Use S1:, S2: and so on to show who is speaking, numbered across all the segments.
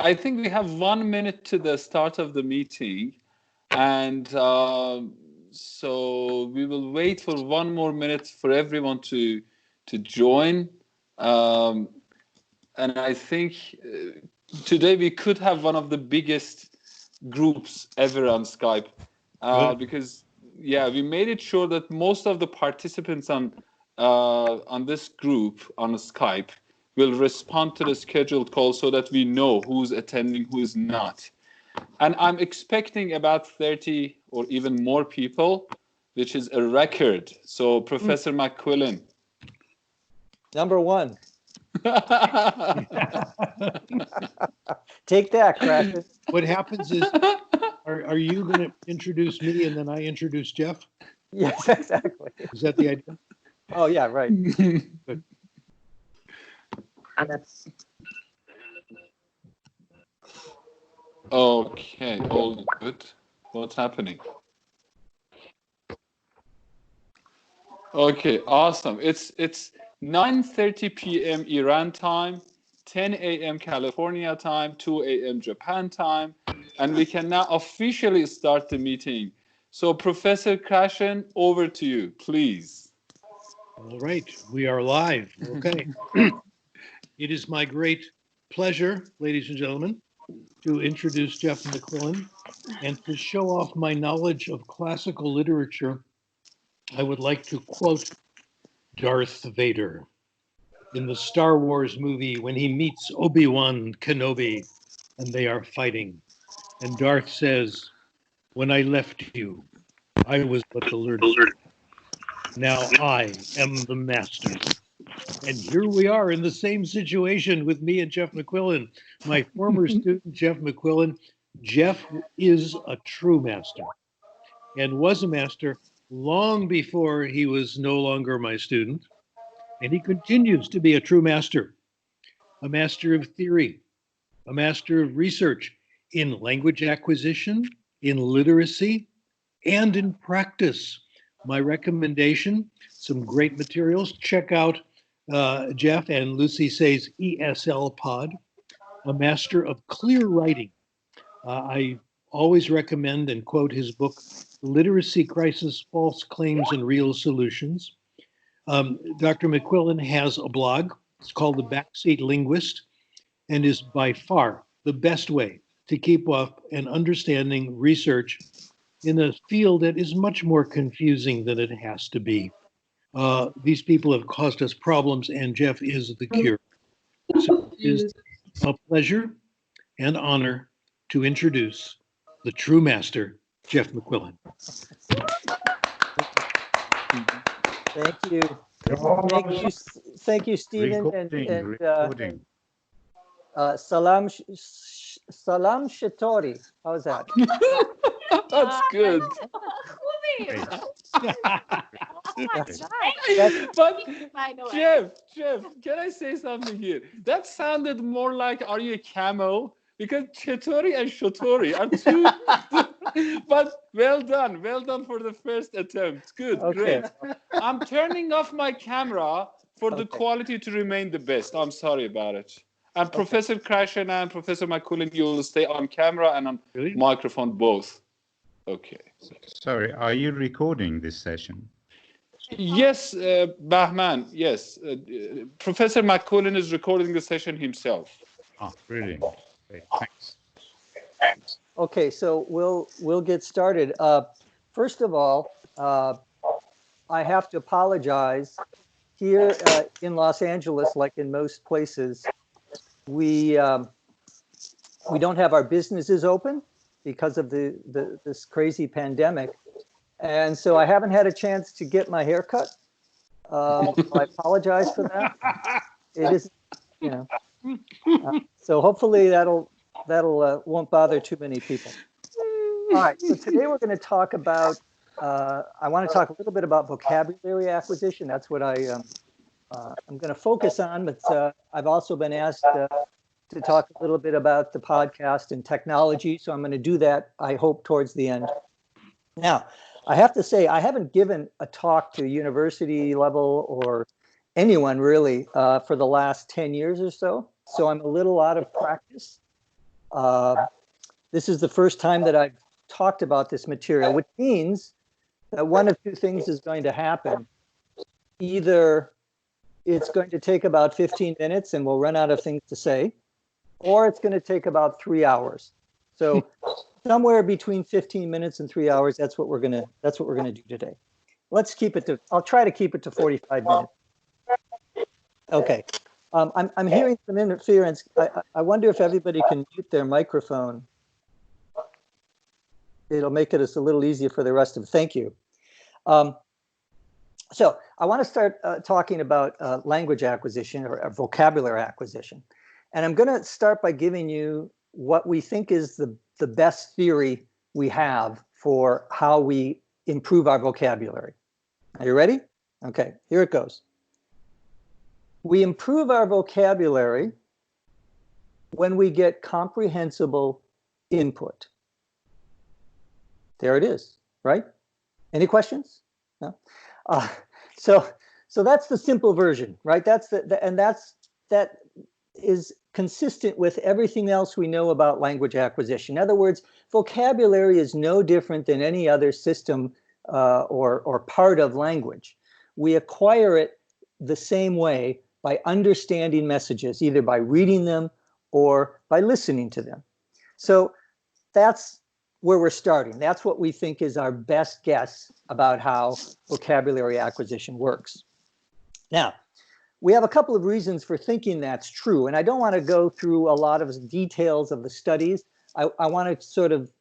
S1: I think we have 1 minute to the start of the meeting, and so we will wait for 1 more minute for everyone to join. And I think today we could have one of the biggest groups ever on Skype, because we made it sure that most of the participants on this group on Skype will respond to the scheduled call so that we know who's attending, who's not. And I'm expecting about 30 or even more people, which is a record. So Professor McQuillan.
S2: Number one. Take that, Krashen.
S3: What happens is, are you going to introduce me and then I introduce Jeff?
S2: Yes, exactly.
S3: Is that the idea?
S2: Oh, yeah, right.
S3: Good.
S1: Okay, all good. What's happening? Okay, awesome. It's 9:30 p.m. Iran time, 10 a.m. California time, 2 a.m. Japan time, and we can now officially start the meeting. So, Professor Krashen, over to you, please.
S3: All right, we are live. Okay. It is my great pleasure, ladies and gentlemen, to introduce Jeff McQuillan and to show off my knowledge of classical literature. I would like to quote Darth Vader in the Star Wars movie when he meets Obi-Wan Kenobi and they are fighting. And Darth says, "When I left you, I was but the learner. Now I am the master." And here we are in the same situation with me and Jeff McQuillan, my former student, Jeff McQuillan. Jeff is a true master and was a master long before he was no longer my student. And he continues to be a true master, a master of theory, a master of research in language acquisition, in literacy, and in practice. My recommendation, some great materials. Check out Jeff and Lucy Say's ESL pod, a master of clear writing. I always recommend and quote his book, Literacy Crisis, False Claims and Real Solutions. Dr. McQuillan has a blog. It's called The Backseat Linguist and is by far the best way to keep up and understanding research in a field that is much more confusing than it has to be. These people have caused us problems, and Jeff is the cure. So it is a pleasure and honor to introduce the true master, Jeff McQuillan.
S2: Thank you. Thank you, Stephen.
S4: Recording.
S2: Salam Shatori. How's that?
S1: That's good. But Jeff, can I say something here? That sounded more like, are you a camel? Because Chetori and Shotori are two. But well done for the first attempt. Good,
S2: Okay.
S1: great. I'm turning off my camera for the quality to remain the best. I'm sorry about it. And Professor Krashen and Professor McQuillan, you will stay on camera and on microphone both. Okay.
S4: Sorry, are you recording this session?
S1: Yes, Bahman, yes. Professor McQuillan is recording the session himself.
S4: Ah, brilliant. Great, thanks.
S2: Okay, so we'll get started. First of all, I have to apologize. Here in Los Angeles, like in most places, we don't have our businesses open because of this crazy pandemic. And so I haven't had a chance to get my hair cut. I apologize for that. It is, so hopefully that'll won't bother too many people. All right, so today we're going to talk about, I want to talk a little bit about vocabulary acquisition. That's what I'm going to focus on, but I've also been asked to talk a little bit about the podcast and technology. So I'm going to do that, I hope, towards the end. Now, I have to say, I haven't given a talk to university level or anyone really for the last 10 years or so. So I'm a little out of practice. This is the first time that I've talked about this material, which means that one of two things is going to happen. Either it's going to take about 15 minutes and we'll run out of things to say, or it's going to take about 3 hours. So somewhere between 15 minutes and 3 hours, that's what we're going to do today. Let's keep it to, I'll try to keep it to 45 minutes. Okay. I'm hearing some interference. I wonder if everybody can mute their microphone. It'll make it a little easier for the rest of it. Thank you. So I want to start talking about language acquisition or vocabulary acquisition. And I'm going to start by giving you what we think is the best theory we have for how we improve our vocabulary. Are you ready? Okay, here it goes. We improve our vocabulary when we get comprehensible input. There it is, right? Any questions? No? So that's the simple version, right? That's that is consistent with everything else we know about language acquisition. In other words, vocabulary is no different than any other system or part of language. We acquire it the same way by understanding messages, either by reading them or by listening to them. So that's where we're starting. That's what we think is our best guess about how vocabulary acquisition works. Now, we have a couple of reasons for thinking that's true, and I don't want to go through a lot of details of the studies. I want to sort of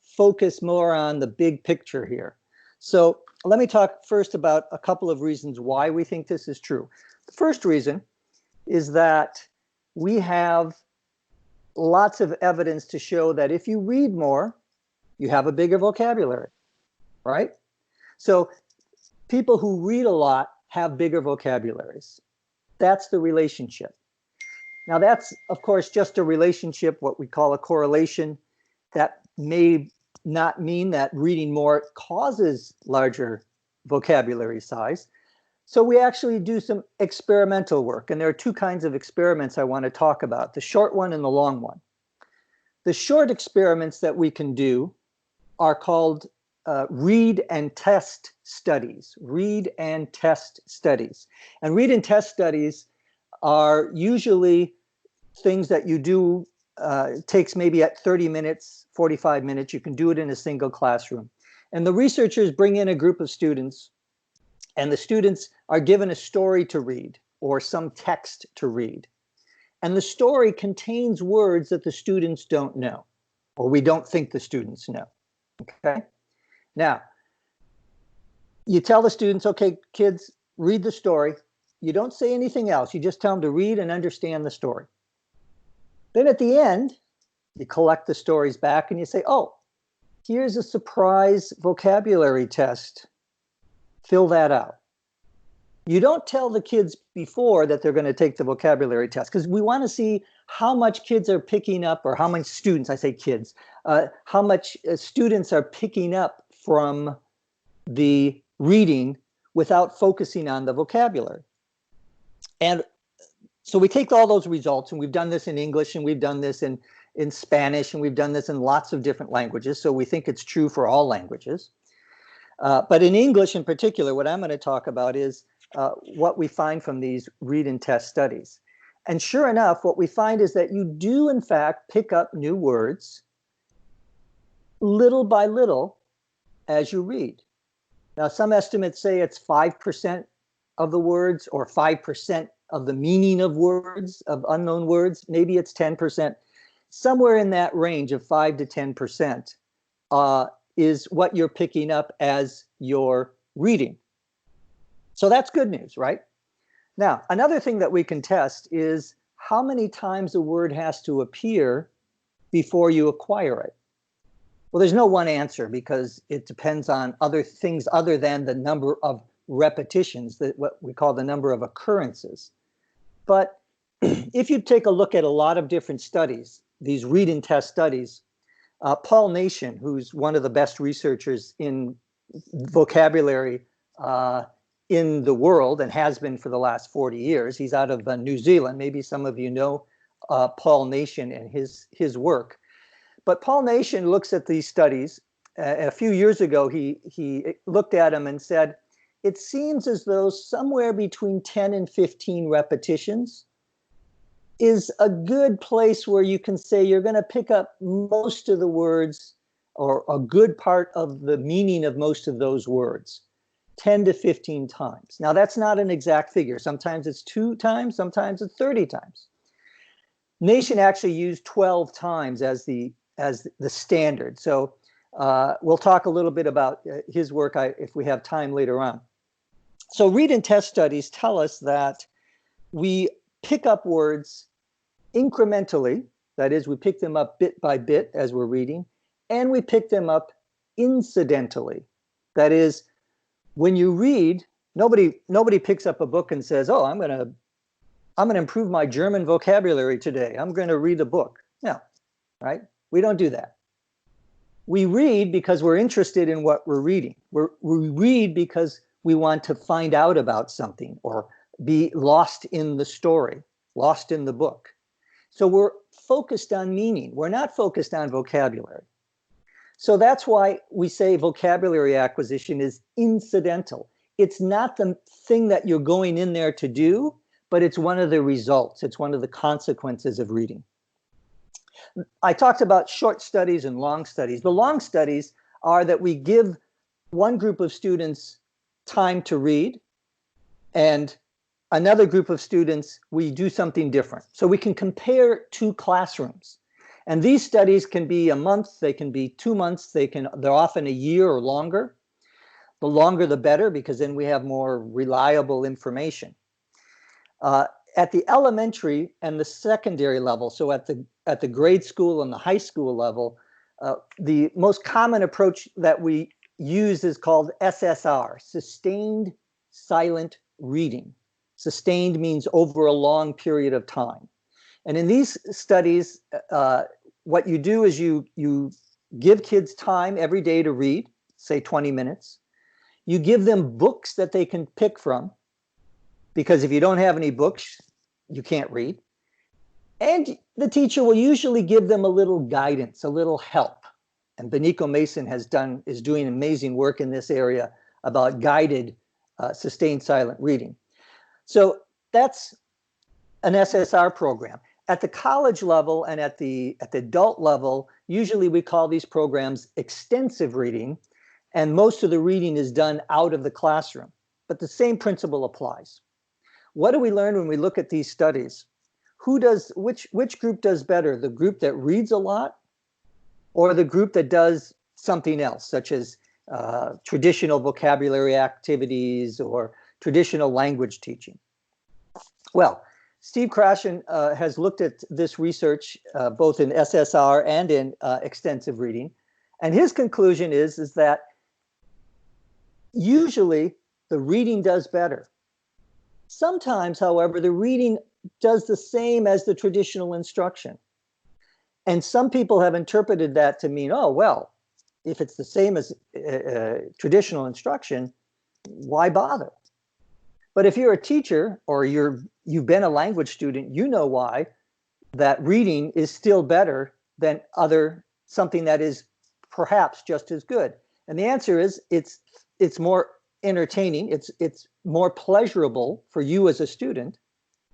S2: focus more on the big picture here. So let me talk first about a couple of reasons why we think this is true. The first reason is that we have lots of evidence to show that if you read more, you have a bigger vocabulary, right? So people who read a lot have bigger vocabularies. That's the relationship. Now that's, of course, just a relationship, what we call a correlation. That may not mean that reading more causes larger vocabulary size. So we actually do some experimental work, and there are two kinds of experiments I want to talk about, the short one and the long one. The short experiments that we can do are called read and test studies. Read and test studies. And read and test studies are usually things that you do, takes maybe at 30 minutes, 45 minutes. You can do it in a single classroom. And the researchers bring in a group of students, and the students are given a story to read or some text to read. And the story contains words that the students don't know, or we don't think the students know. Okay. Now, you tell the students, okay, kids, read the story. You don't say anything else. You just tell them to read and understand the story. Then at the end, you collect the stories back and you say, oh, here's a surprise vocabulary test. Fill that out. You don't tell the kids before that they're going to take the vocabulary test, because we want to see how much kids are picking up, or how many students, I say kids, how much students are picking up from the reading without focusing on the vocabulary. And so we take all those results, and we've done this in English, and we've done this in Spanish, and we've done this in lots of different languages. So we think it's true for all languages. But in English in particular, what I'm going to talk about is what we find from these read and test studies. And sure enough, what we find is that you do, in fact, pick up new words little by little as you read. Now, some estimates say it's 5% of the words, or 5% of the meaning of words, of unknown words. Maybe it's 10%. Somewhere in that range of 5 to 10% is what you're picking up as you're reading. So that's good news, right? Now, another thing that we can test is how many times a word has to appear before you acquire it. Well, there's no one answer, because it depends on other things other than the number of repetitions, that what we call the number of occurrences. But if you take a look at a lot of different studies, these read and test studies, Paul Nation, who's one of the best researchers in vocabulary in the world and has been for the last 40 years, he's out of New Zealand. Maybe some of you know Paul Nation and his work. But Paul Nation looks at these studies. A few years ago, he looked at them and said, it seems as though somewhere between 10 and 15 repetitions is a good place where you can say you're going to pick up most of the words or a good part of the meaning of most of those words, 10 to 15 times. Now, that's not an exact figure. Sometimes it's 2 times, sometimes it's 30 times. Nation actually used 12 times as the standard. So we'll talk a little bit about his work if we have time later on. So read and test studies tell us that we pick up words incrementally. That is, we pick them up bit by bit as we're reading, and we pick them up incidentally. That is, when you read, nobody picks up a book and says, "Oh, I'm going to improve my German vocabulary today. I'm going to read a book." No, right? We don't do that. We read because we're interested in what we're reading. We read because we want to find out about something or be lost in the story, lost in the book. So we're focused on meaning. We're not focused on vocabulary. So that's why we say vocabulary acquisition is incidental. It's not the thing that you're going in there to do, but it's one of the results. It's one of the consequences of reading. I talked about short studies and long studies. The long studies are that we give one group of students time to read, and another group of students, we do something different. So we can compare 2 classrooms. And these studies can be a month, they can be 2 months, they're often a year or longer. The longer the better, because then we have more reliable information. At the elementary and the secondary level, so at the grade school and the high school level, the most common approach that we use is called SSR, sustained silent reading. Sustained means over a long period of time. And in these studies, what you do is you give kids time every day to read, say 20 minutes. You give them books that they can pick from, because if you don't have any books, you can't read. And the teacher will usually give them a little guidance, a little help. And Benico Mason is doing amazing work in this area about guided sustained silent reading. So that's an SSR program. At the college level and at the adult level, usually we call these programs extensive reading, and most of the reading is done out of the classroom. But the same principle applies. What do we learn when we look at these studies? Which group does better? The group that reads a lot, or the group that does something else, such as traditional vocabulary activities or traditional language teaching? Well, Steve Krashen has looked at this research both in SSR and in extensive reading, and his conclusion is that usually the reading does better. Sometimes, however, the reading does the same as the traditional instruction. And some people have interpreted that to mean, oh, well, if it's the same as traditional instruction, why bother? But if you're a teacher or you've been a language student, you know why that reading is still better than something that is perhaps just as good. And the answer is it's more entertaining, it's more pleasurable for you as a student,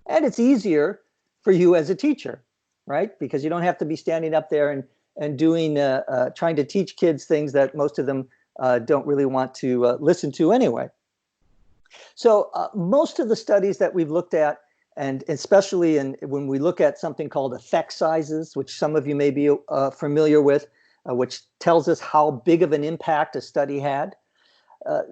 S2: and it's easier for you as a teacher, right? Because you don't have to be standing up there and doing trying to teach kids things that most of them don't really want to listen to anyway. So most of the studies that we've looked at, and especially when we look at something called effect sizes, which some of you may be familiar with, which tells us how big of an impact a study had,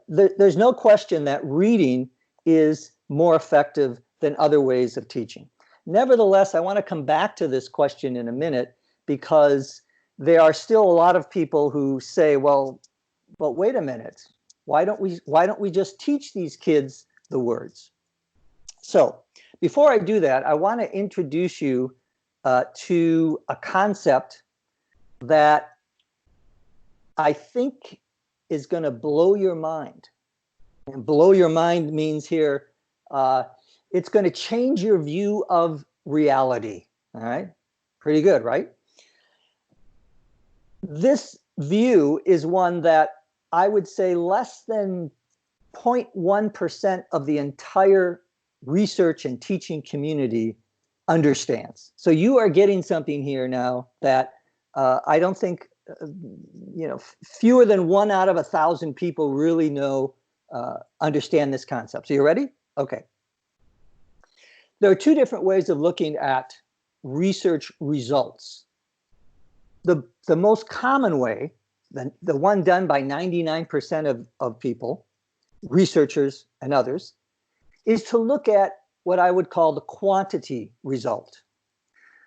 S2: there's no question that reading is more effective than other ways of teaching. Nevertheless, I want to come back to this question in a minute, because there are still a lot of people who say, well, but wait a minute, why don't we just teach these kids the words? So before I do that, I want to introduce you to a concept that I think is going to blow your mind. And blow your mind means here, it's going to change your view of reality. All right, pretty good, right? This view is one that I would say less than 0.1% of the entire research and teaching community understands. So you are getting something here now that I don't think, fewer than 1 out of 1,000 people really understand this concept. So you ready? Okay. There are two different ways of looking at research results. The most common way, the one done by 99% of people, researchers and others, is to look at what I would call the quantity result.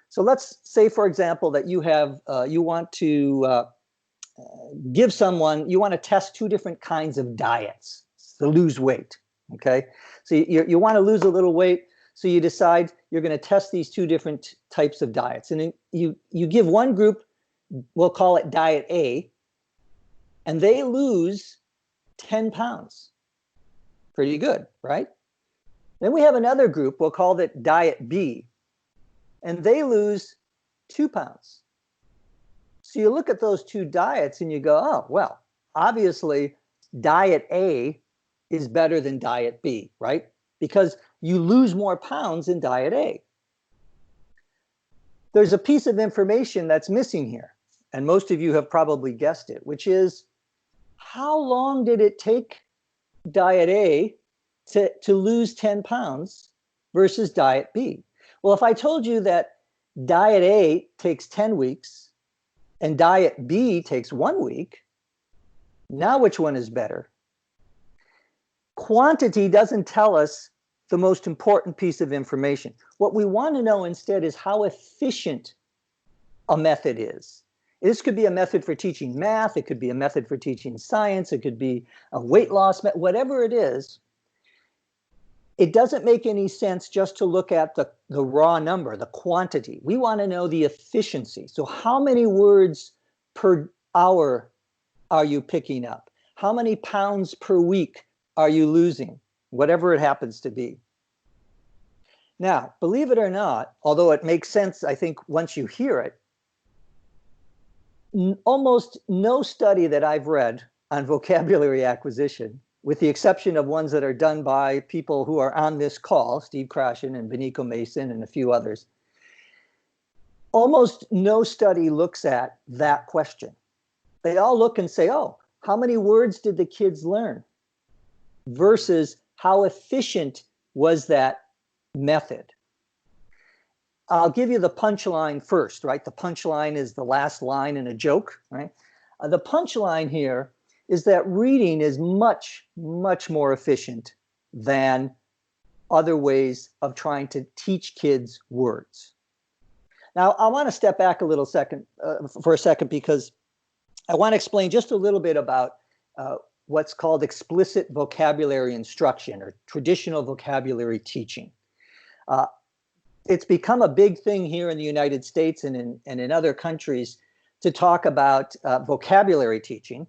S2: So let's say, for example, that you want to give someone, you want to test two different kinds of diets to lose weight, okay? So you want to lose a little weight, so you decide you're going to test these two different types of diets. And you give one group, we'll call it diet A, and they lose 10 pounds. Pretty good, right? Then we have another group, we'll call it diet B, and they lose 2 pounds. So you look at those two diets and you go, oh, well, obviously diet A is better than diet B, right? Because you lose more pounds in diet A. There's a piece of information that's missing here, and most of you have probably guessed it, which is how long did it take diet A to lose 10 pounds versus diet B? Well, if I told you that diet A takes 10 weeks and diet B takes 1 week, now which one is better? Quantity doesn't tell us the most important piece of information. What we want to know instead is how efficient a method is. This could be a method for teaching math, it could be a method for teaching science, it could be a weight loss method, whatever it is. It doesn't make any sense just to look at the raw number, the quantity. We want to know the efficiency. So how many words per hour are you picking up? How many pounds per week are you losing? Whatever it happens to be. Now, believe it or not, although it makes sense, I think, once you hear it, almost no study that I've read on vocabulary acquisition, with the exception of ones that are done by people who are on this call, Steve Krashen and Benico Mason and a few others, almost no study looks at that question. They all look and say, oh, how many words did the kids learn? Versus how efficient was that method? I'll give you the punchline first, right? The punchline is the last line in a joke, right? The punchline here is that reading is much, much more efficient than other ways of trying to teach kids words. Now, I want to step back a little for a second, because I want to explain just a little bit about what's called explicit vocabulary instruction or traditional vocabulary teaching. It's become a big thing here in the United States and in other countries to talk about vocabulary teaching.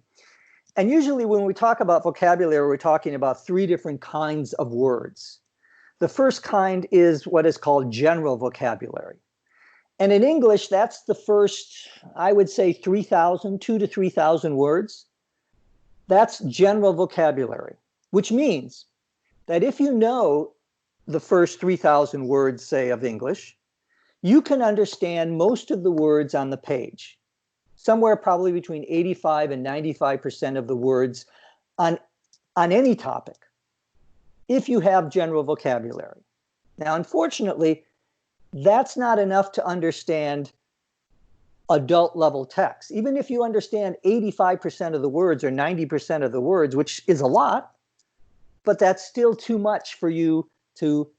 S2: And usually when we talk about vocabulary, we're talking about 3 different kinds of words. The first kind is what is called general vocabulary. And in English, that's the first, I would say, 2,000 to 3,000 words. That's general vocabulary, which means that if you know the first 3,000 words, say, of English, you can understand most of the words on the page. Somewhere probably between 85 and 95% of the words on any topic, if you have general vocabulary. Now, unfortunately, that's not enough to understand adult level text. Even if you understand 85% of the words or 90% of the words, which is a lot, but that's still too much for you to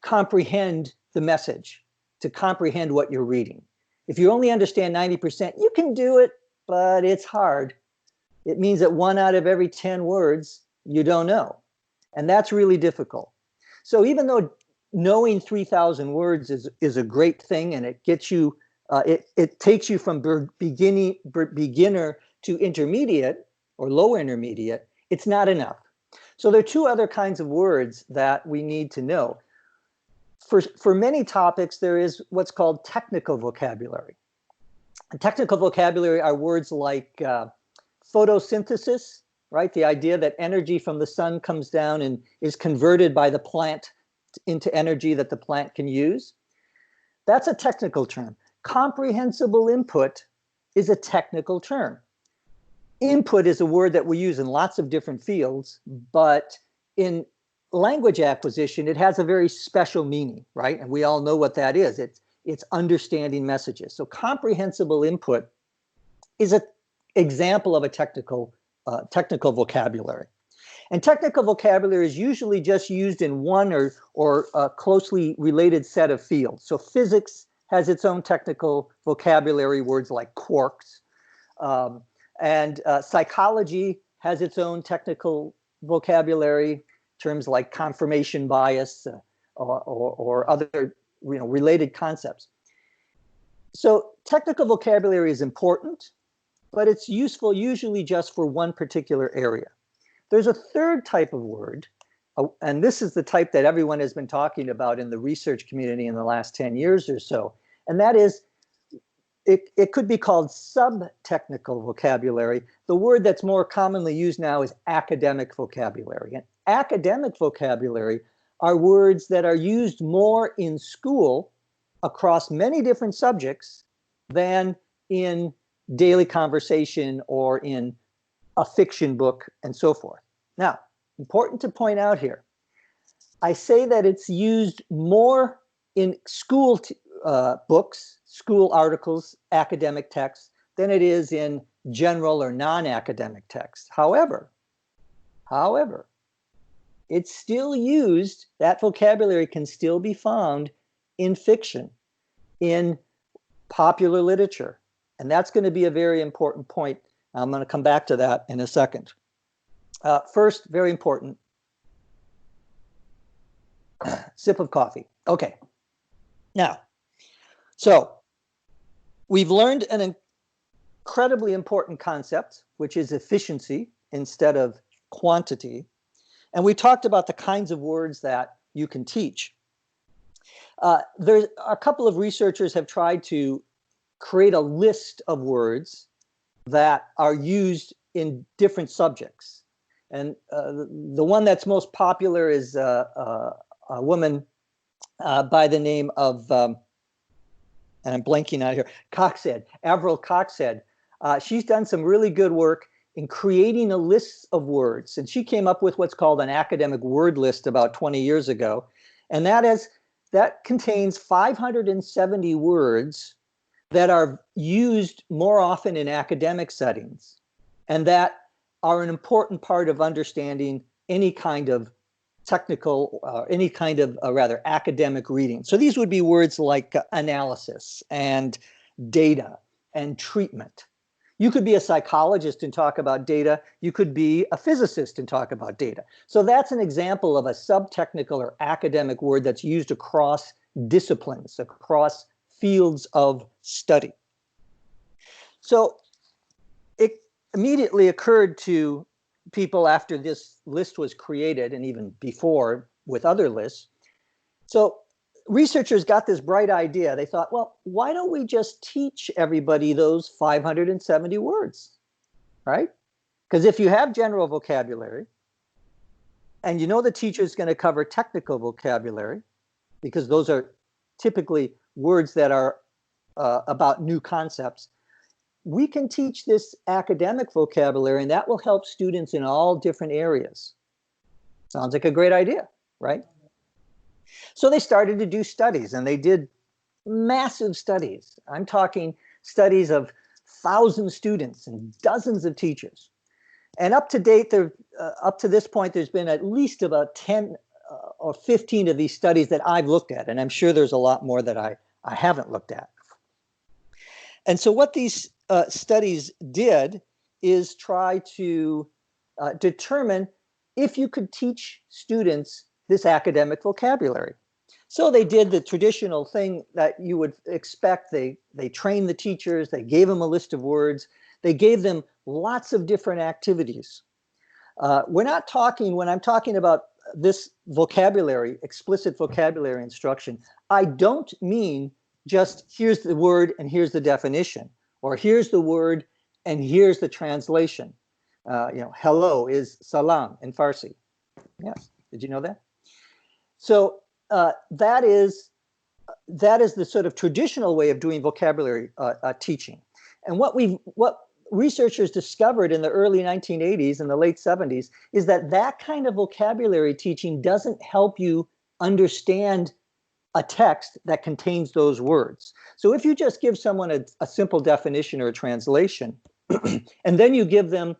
S2: comprehend the message, to comprehend what you're reading. If you only understand 90%, you can do it, but it's hard. It means that 1 out of every 10 words you don't know. And that's really difficult. So even though knowing 3,000 words is a great thing, and it gets you, it takes you from beginner to intermediate or low intermediate, it's not enough. So there are 2 other kinds of words that we need to know. for many topics, there is what's called technical vocabulary. And technical vocabulary are words like photosynthesis, right? The idea that energy from the sun comes down and is converted by the plant into energy that the plant can use. That's a technical term. Comprehensible input is a technical term. Input is a word that we use in lots of different fields, but in language acquisition, it has a very special meaning, right? And we all know what that is. It's understanding messages. So comprehensible input is an example of a technical vocabulary. And technical vocabulary is usually just used in one or a closely related set of fields. So physics has its own technical vocabulary, words like quarks. And psychology has its own technical vocabulary, terms like confirmation bias or other related concepts. So technical vocabulary is important, but it's useful usually just for one particular area. There's a third type of word, and this is the type that everyone has been talking about in the research community in the last 10 years or so, and that is, it could be called sub-technical vocabulary. The word that's more commonly used now is academic vocabulary. And academic vocabulary are words that are used more in school across many different subjects than in daily conversation or in a fiction book and so forth. Now, important to point out here, I say that it's used more in school books, school articles, academic texts, than it is in general or non-academic texts. However, it's still used, that vocabulary can still be found in fiction, in popular literature. And that's going to be a very important point. I'm going to come back to that in a second. First, very important, sip of coffee. Okay. Now, so we've learned an incredibly important concept, which is efficiency instead of quantity. And we talked about the kinds of words that you can teach. There's a couple of researchers have tried to create a list of words that are used in different subjects. And the one that's most popular is a woman by the name of, and I'm blanking out here, Coxhead, Avril Coxhead. She's done some really good work in creating a list of words. And she came up with what's called an academic word list about 20 years ago. And that contains 570 words that are used more often in academic settings and that are an important part of understanding any kind of technical, any kind of rather academic reading. So these would be words like analysis and data and treatment. You could be a psychologist and talk about data. You could be a physicist and talk about data. So that's an example of a sub-technical or academic word that's used across disciplines, across fields of study. So it immediately occurred to people after this list was created, and even before with other lists. So researchers got this bright idea. They thought, well, why don't we just teach everybody those 570 words, right? Because if you have general vocabulary, and you know the teacher is going to cover technical vocabulary, because those are typically words that are about new concepts, we can teach this academic vocabulary, and that will help students in all different areas. Sounds like a great idea, right? So they started to do studies, and they did massive studies. I'm talking studies of 1,000 students and dozens of teachers. And up to date, up to this point, there's been at least about 10 or 15 of these studies that I've looked at, and I'm sure there's a lot more that I haven't looked at. And so what these studies did is try to determine if you could teach students this academic vocabulary. So they did the traditional thing that you would expect. They trained the teachers, they gave them a list of words, they gave them lots of different activities. We're not talking, when I'm talking about this vocabulary, explicit vocabulary instruction, I don't mean just here's the word and here's the definition, or here's the word and here's the translation. Hello is salam in Farsi. Yes, did you know that? So that is the sort of traditional way of doing vocabulary teaching. And what researchers discovered in the early 1980s and the late 70s is that kind of vocabulary teaching doesn't help you understand a text that contains those words. So if you just give someone a simple definition or a translation, and then you give them,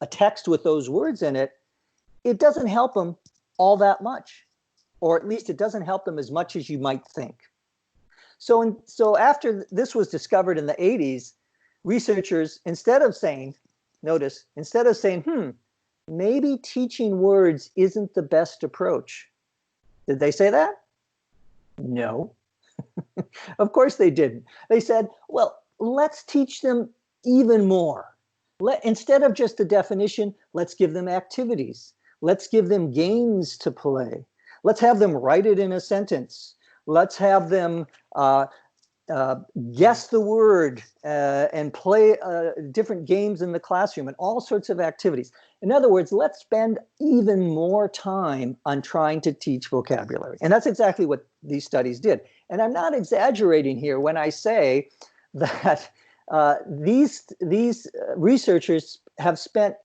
S2: a text with those words in it, it doesn't help them all that much, or at least it doesn't help them as much as you might think. So after this was discovered in the 80s, researchers, instead of saying, maybe teaching words isn't the best approach. Did they say that? No. Of course they didn't. They said, well, let's teach them even more. Instead of just a definition, let's give them activities. Let's give them games to play. Let's have them write it in a sentence. Let's have them guess the word and play different games in the classroom and all sorts of activities. In other words, let's spend even more time on trying to teach vocabulary. And that's exactly what these studies did. And I'm not exaggerating here when I say that these researchers have spent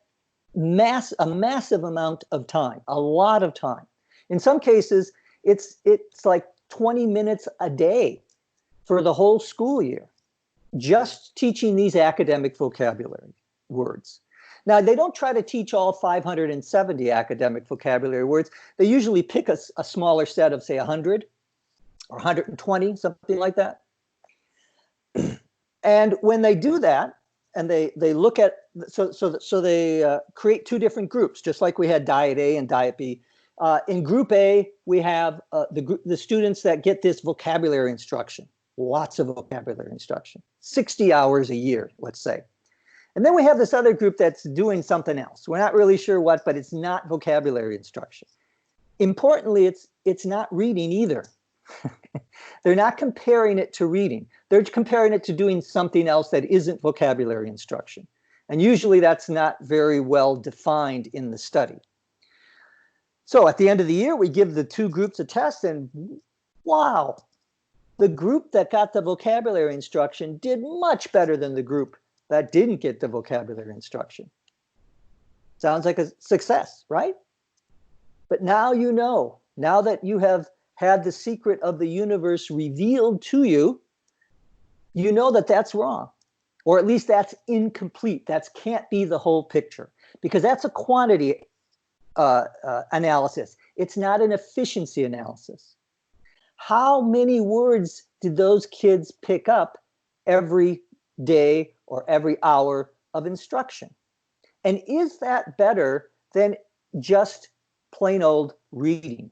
S2: a massive amount of time, a lot of time. In some cases, it's like 20 minutes a day for the whole school year, just teaching these academic vocabulary words. Now, they don't try to teach all 570 academic vocabulary words. They usually pick a smaller set of, say, 100 or 120, something like that. And when they do that, and they look at, so they create two different groups, just like we had Diet A and Diet B. In Group A, we have the students that get this vocabulary instruction, lots of vocabulary instruction, 60 hours a year, let's say. And then we have this other group that's doing something else. We're not really sure what, but it's not vocabulary instruction. Importantly, it's not reading either. They're not comparing it to reading. They're comparing it to doing something else that isn't vocabulary instruction. And usually that's not very well defined in the study. So at the end of the year, we give the two groups a test, and wow, the group that got the vocabulary instruction did much better than the group that didn't get the vocabulary instruction. Sounds like a success, right? But now you know, now that you have had the secret of the universe revealed to you, you know that that's wrong, or at least that's incomplete. That can't be the whole picture, because that's a quantity analysis. It's not an efficiency analysis. How many words did those kids pick up every day or every hour of instruction? And is that better than just plain old reading?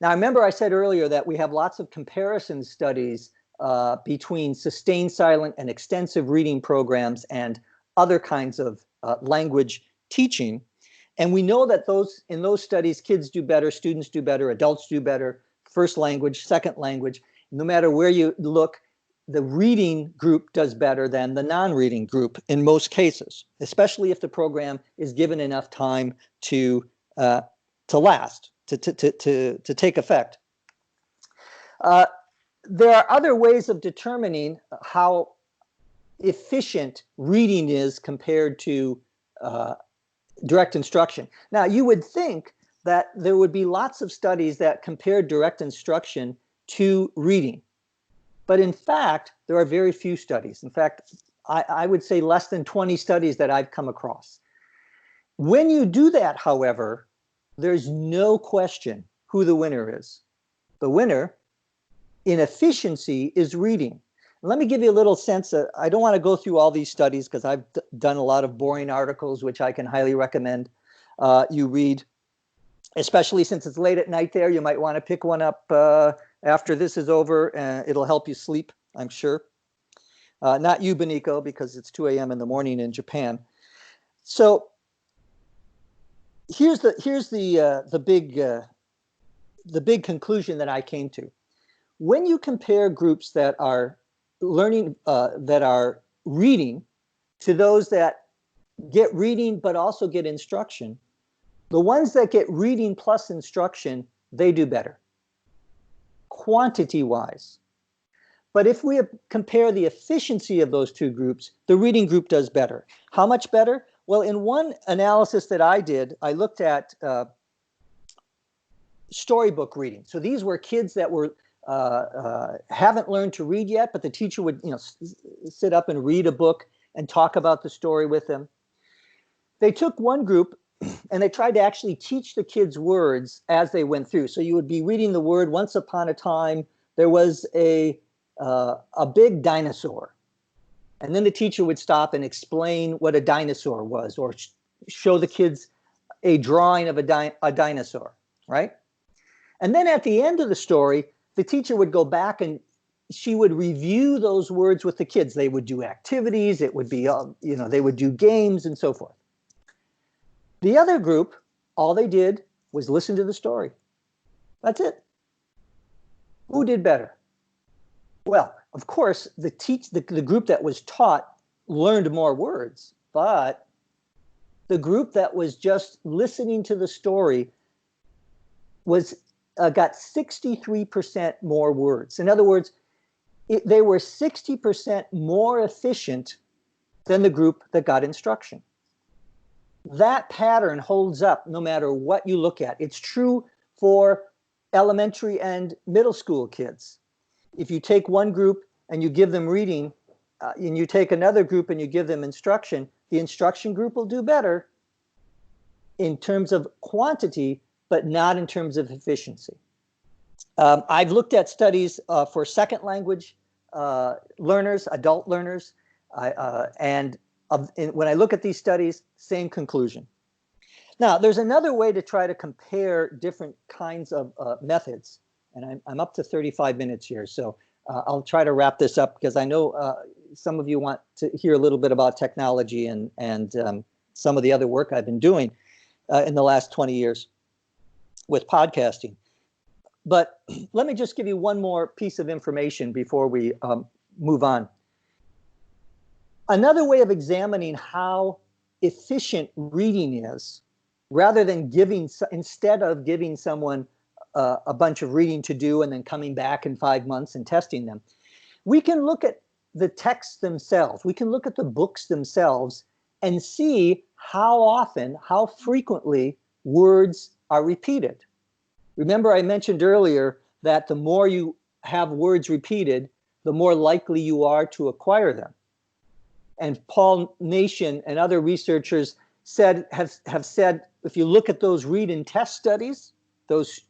S2: Now, remember I said earlier that we have lots of comparison studies between sustained silent and extensive reading programs and other kinds of language teaching. And we know that in those studies, kids do better, students do better, adults do better, first language, second language. No matter where you look, the reading group does better than the non-reading group in most cases, especially if the program is given enough time to last, to take effect. There are other ways of determining how efficient reading is compared to direct instruction. Now, you would think that there would be lots of studies that compare direct instruction to reading. But in fact, there are very few studies. In fact, I would say less than 20 studies that I've come across. When you do that, however, there's no question who the winner is. The winner in efficiency is reading. Let me give you a little sense. I don't want to go through all these studies because I've done a lot of boring articles, which I can highly recommend you read, especially since it's late at night there. You might want to pick one up after this is over. It'll help you sleep, I'm sure. Not you, Beniko, because it's 2 a.m. in the morning in Japan. So here's the big conclusion that I came to. When you compare groups that are learning, that are reading, to those that get reading but also get instruction, the ones that get reading plus instruction, they do better, quantity-wise. But if we compare the efficiency of those two groups, the reading group does better. How much better? Well, in one analysis that I did, I looked at storybook reading. So these were kids that were haven't learned to read yet, but the teacher would, sit up and read a book and talk about the story with them. They took one group and they tried to actually teach the kids words as they went through. So you would be reading the word, once upon a time, there was a big dinosaur. And then the teacher would stop and explain what a dinosaur was, or show the kids a drawing of a dinosaur, right? And then at the end of the story, the teacher would go back and she would review those words with the kids. They would do activities. It would be, they would do games and so forth. The other group, all they did was listen to the story. That's it. Who did better? Well, of course, the group that was taught learned more words, but the group that was just listening to the story was got 63% more words. In other words, they were 60% more efficient than the group that got instruction. That pattern holds up no matter what you look at. It's true for elementary and middle school kids. If you take one group and you give them reading, and you take another group and you give them instruction, the instruction group will do better in terms of quantity, but not in terms of efficiency. I've looked at studies for second language learners, adult learners, and when I look at these studies, same conclusion. Now, there's another way to try to compare different kinds of methods, and I'm up to 35 minutes here, so I'll try to wrap this up because I know some of you want to hear a little bit about technology and some of the other work I've been doing in the last 20 years with podcasting. But let me just give you one more piece of information before we move on. Another way of examining how efficient reading is, rather than instead of giving someone a bunch of reading to do and then coming back in 5 months and testing them, we can look at the texts themselves. We can look at the books themselves and see how often, how frequently words are repeated. Remember, I mentioned earlier that the more you have words repeated, the more likely you are to acquire them. And Paul Nation and other researchers have said, if you look at those read and test studies, those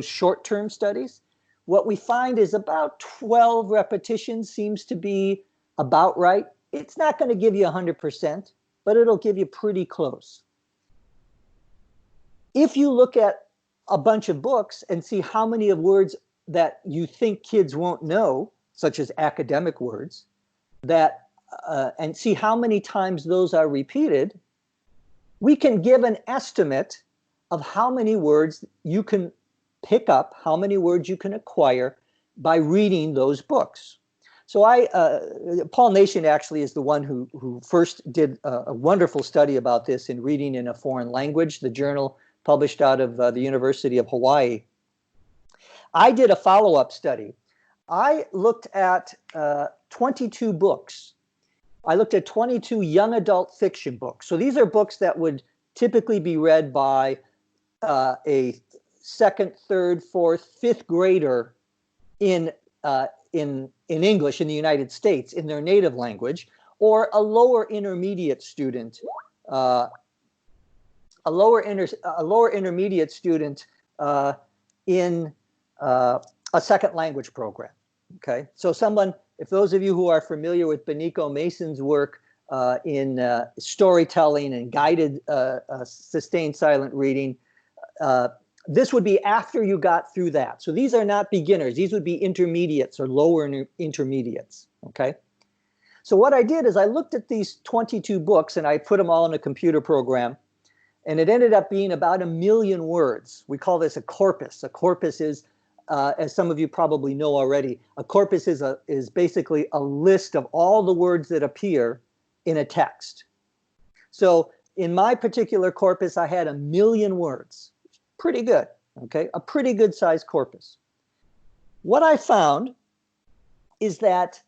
S2: short-term studies, what we find is about 12 repetitions seems to be about right. It's not going to give you 100%, but it'll give you pretty close. If you look at a bunch of books and see how many of words that you think kids won't know, such as academic words, and see how many times those are repeated, we can give an estimate of how many words you can pick up, how many words you can acquire by reading those books. So Paul Nation actually is the one who first did a wonderful study about this in Reading in a Foreign Language, the journal published out of the University of Hawaii. I did a follow-up study. I looked at 22 books. I looked at 22 young adult fiction books. So these are books that would typically be read by a second, third, fourth, fifth grader in English in the United States in their native language, or a lower intermediate student, a lower intermediate student in a second language program. Okay, so if those of you who are familiar with Benico Mason's work in storytelling and guided sustained silent reading, this would be after you got through that. So these are not beginners. These would be intermediates or lower intermediates, okay? So what I did is I looked at these 22 books and I put them all in a computer program. And it ended up being about 1 million words. We call this a corpus. A corpus is, as some of you probably know already, a corpus is basically a list of all the words that appear in a text. So in my particular corpus, I had 1 million words. Pretty good, okay? A pretty good sized corpus. What I found is that,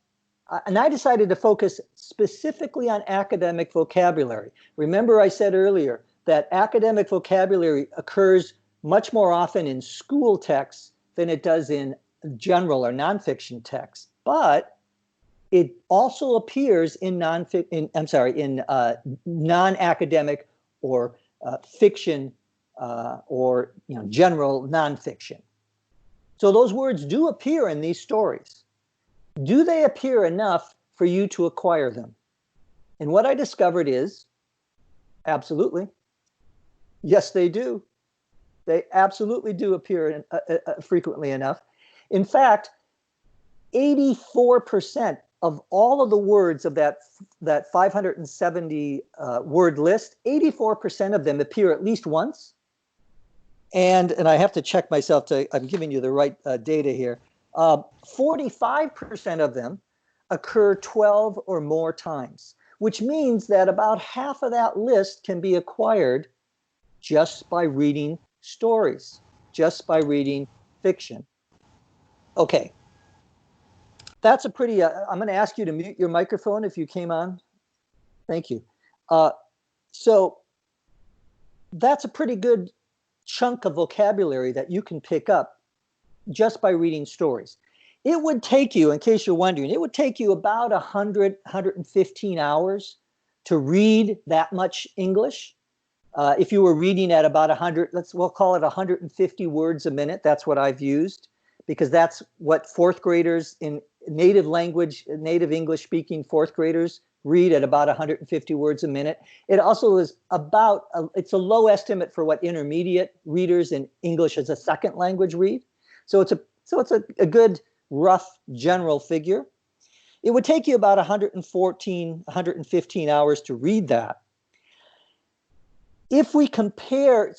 S2: and I decided to focus specifically on academic vocabulary. Remember I said earlier that academic vocabulary occurs much more often in school texts than it does in general or nonfiction texts, but it also appears in non-academic or fiction or general nonfiction. So those words do appear in these stories. Do they appear enough for you to acquire them? And what I discovered is, absolutely. Yes, they do. They absolutely do appear frequently enough. In fact, 84% of all of the words of that 570 word list, 84% of them appear at least once. And I have to check myself I'm giving you the right data here. 45% of them occur 12 or more times, which means that about half of that list can be acquired just by reading stories, just by reading fiction. Okay. That's a pretty, I'm going to ask you to mute your microphone if you came on. Thank you. So that's a pretty good chunk of vocabulary that you can pick up just by reading stories. It would take you, in case you're wondering, it would take you about 115 hours to read that much English. If you were reading at about 100, we'll call it 150 words a minute. That's what I've used, because that's what fourth graders in native English speaking fourth graders read at about 150 words a minute. It also is it's a low estimate for what intermediate readers in English as a second language read. So it's a good rough general figure. It would take you about 115 hours to read that. If we compare,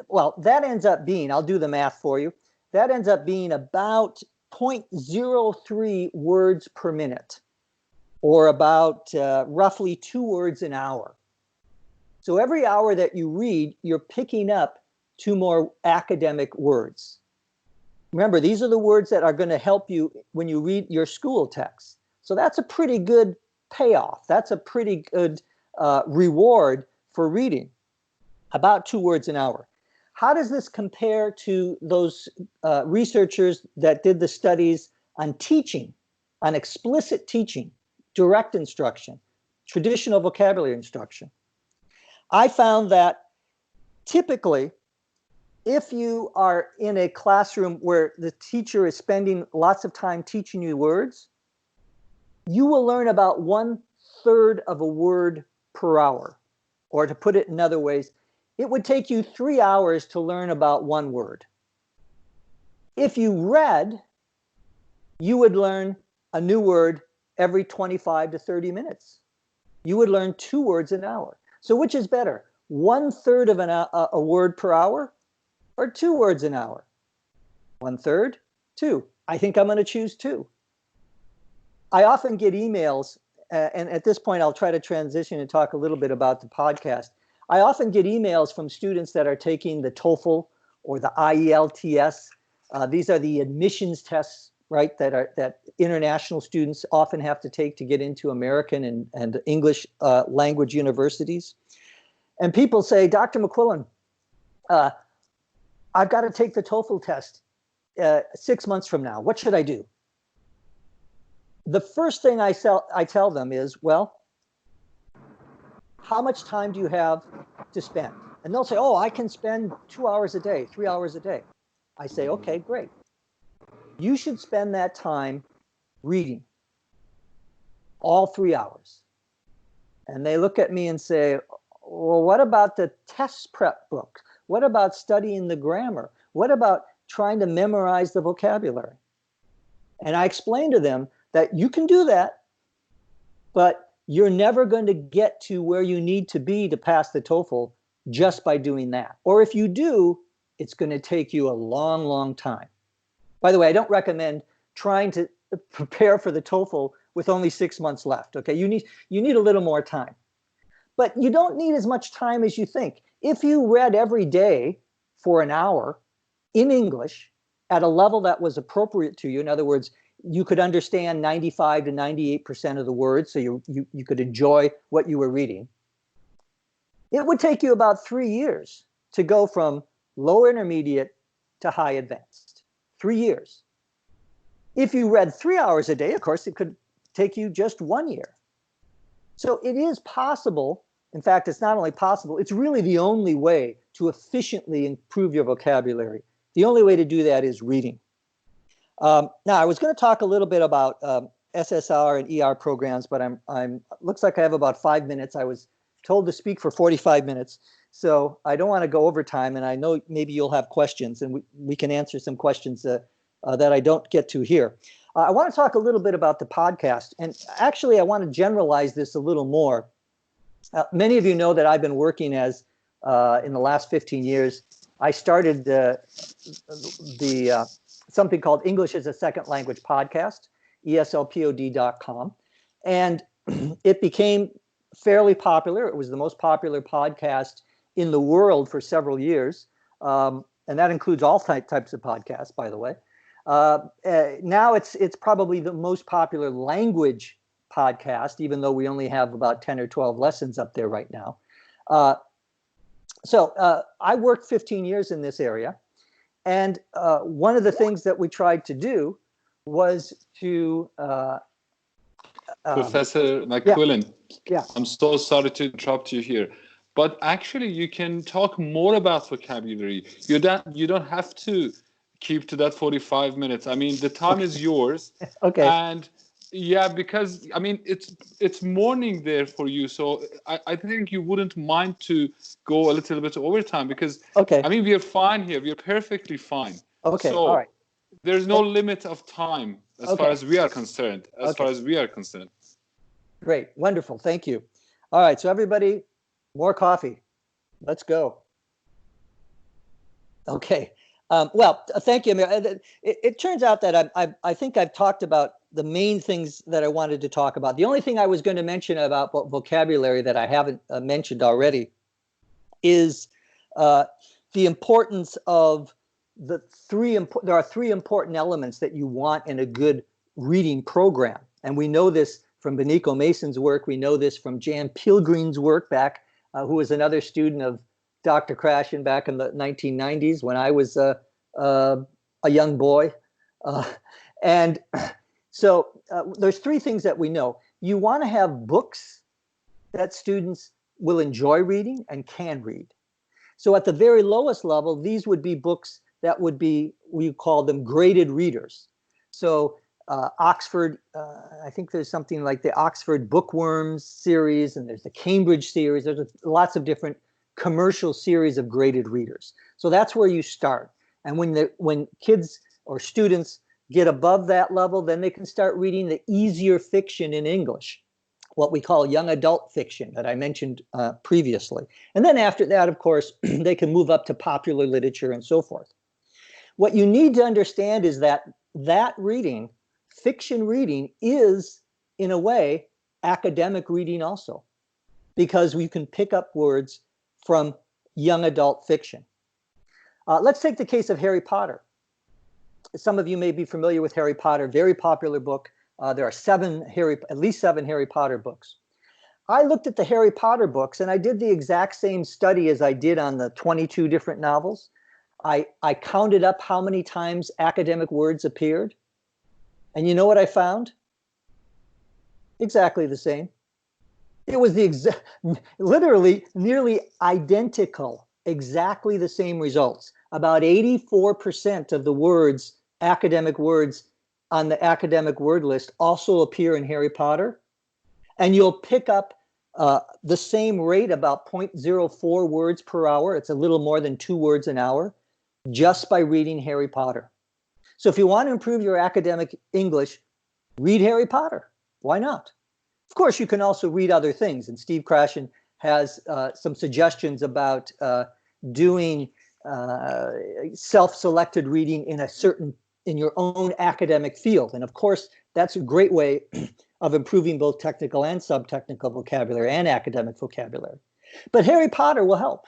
S2: well, that ends up being, I'll do the math for you, that ends up being about 0.03 words per minute, or about roughly 2 words an hour. So every hour that you read, you're picking up 2 more academic words. Remember, these are the words that are going to help you when you read your school text. So that's a pretty good payoff. That's a pretty good reward for reading, about 2 words an hour. How does this compare to those researchers that did the studies on teaching, on explicit teaching, direct instruction, traditional vocabulary instruction? I found that typically, if you are in a classroom where the teacher is spending lots of time teaching you words, you will learn about 1/3 of a word per hour. Or to put it in other ways, it would take you 3 hours to learn about 1 word. If you read, you would learn a new word every 25 to 30 minutes. You would learn 2 words an hour. So which is better, 1/3 of a word per hour or 2 words an hour? 1/3, 2. I think I'm going to choose 2. I often get emails, and at this point I'll try to transition and talk a little bit about the podcast. I often get emails from students that are taking the TOEFL or the IELTS. These are the admissions tests, right, that international students often have to take to get into American and English language universities. And people say, Dr. McQuillan, I've got to take the TOEFL test 6 months from now. What should I do? The first thing I tell them is, well, how much time do you have to spend? And they'll say, oh, I can spend 2 hours a day, 3 hours a day. I say, okay, great. You should spend that time reading all 3 hours. And they look at me and say, well, what about the test prep book? What about studying the grammar? What about trying to memorize the vocabulary? And I explain to them that you can do that, but you're never going to get to where you need to be to pass the TOEFL just by doing that. Or if you do, it's going to take you a long, long time. By the way, I don't recommend trying to prepare for the TOEFL with only 6 months left. Okay, you need a little more time. But you don't need as much time as you think. If you read every day for an hour in English at a level that was appropriate to you, in other words, you could understand 95 to 98% of the words, so you could enjoy what you were reading, it would take you about 3 years to go from low intermediate to high advanced. 3 years. If you read 3 hours a day, of course, it could take you just 1 year. So it is possible. In fact, it's not only possible, it's really the only way to efficiently improve your vocabulary. The only way to do that is reading. Now, I was going to talk a little bit about SSR and ER programs, but looks like I have about 5 minutes. I was told to speak for 45 minutes, so I don't want to go over time, and I know maybe you'll have questions, and we can answer some questions that I don't get to here. I want to talk a little bit about the podcast, and actually I want to generalize this a little more. Many of you know that I've been working as, in the last 15 years, I started something called English as a Second Language podcast, eslpod.com, and it became fairly popular. It was the most popular podcast in the world for several years, and that includes all types of podcasts, by the way. Now it's probably the most popular language podcast, even though we only have about 10 or 12 lessons up there right now. So I worked 15 years in this area. And one of the things that we tried to do was to...
S1: Professor McQuillan,
S2: yeah.
S1: I'm so sorry to interrupt you here, but actually you can talk more about vocabulary. You don't have to keep to that 45 minutes. I mean, the time is yours.
S2: Okay.
S1: And yeah, because I mean, it's morning there for you, so I think you wouldn't mind to go a little bit overtime, because
S2: okay.
S1: I mean, we are fine here. We are perfectly fine.
S2: Okay.
S1: So
S2: all right.
S1: there's no limit of time as far as we are concerned.
S2: Great. Wonderful. Thank you. All right. So everybody, more coffee. Let's go. Okay. Well, thank you, Amir. It turns out that I think I've talked about the main things that I wanted to talk about. The only thing I was going to mention about vocabulary that I haven't mentioned already is the importance of there are three important elements that you want in a good reading program. And we know this from Benico Mason's work. We know this from Jan Pilgrim's work back, who was another student of Dr. Krashen back in the 1990s when I was a young boy. And so there's three things that we know. You want to have books that students will enjoy reading and can read. So at the very lowest level, these would be books that would be, we call them graded readers. So Oxford, I think there's something like the Oxford Bookworms series, and there's the Cambridge series. There's lots of different commercial series of graded readers. So that's where you start. And when kids or students get above that level, then they can start reading the easier fiction in English, what we call young adult fiction that I mentioned previously. And then after that, of course, they can move up to popular literature and so forth. What you need to understand is that reading, fiction reading, is, in a way, academic reading also, because we can pick up words from young adult fiction. Let's take the case of Harry Potter. Some of you may be familiar with Harry Potter, very popular book. There are at least seven Harry Potter books. I looked at the Harry Potter books and I did the exact same study as I did on the 22 different novels. I counted up how many times academic words appeared. And you know what I found? Exactly the same. It was literally nearly identical, exactly the same results. About 84% of the words, academic words on the academic word list also appear in Harry Potter. And you'll pick up the same rate, about 0.04 words per hour. It's a little more than 2 words an hour, just by reading Harry Potter. So if you want to improve your academic English, read Harry Potter. Why not? Of course, you can also read other things. And Steve Krashen has some suggestions about doing self-selected reading in your own academic field. And of course, that's a great way of improving both technical and sub-technical vocabulary and academic vocabulary. But Harry Potter will help.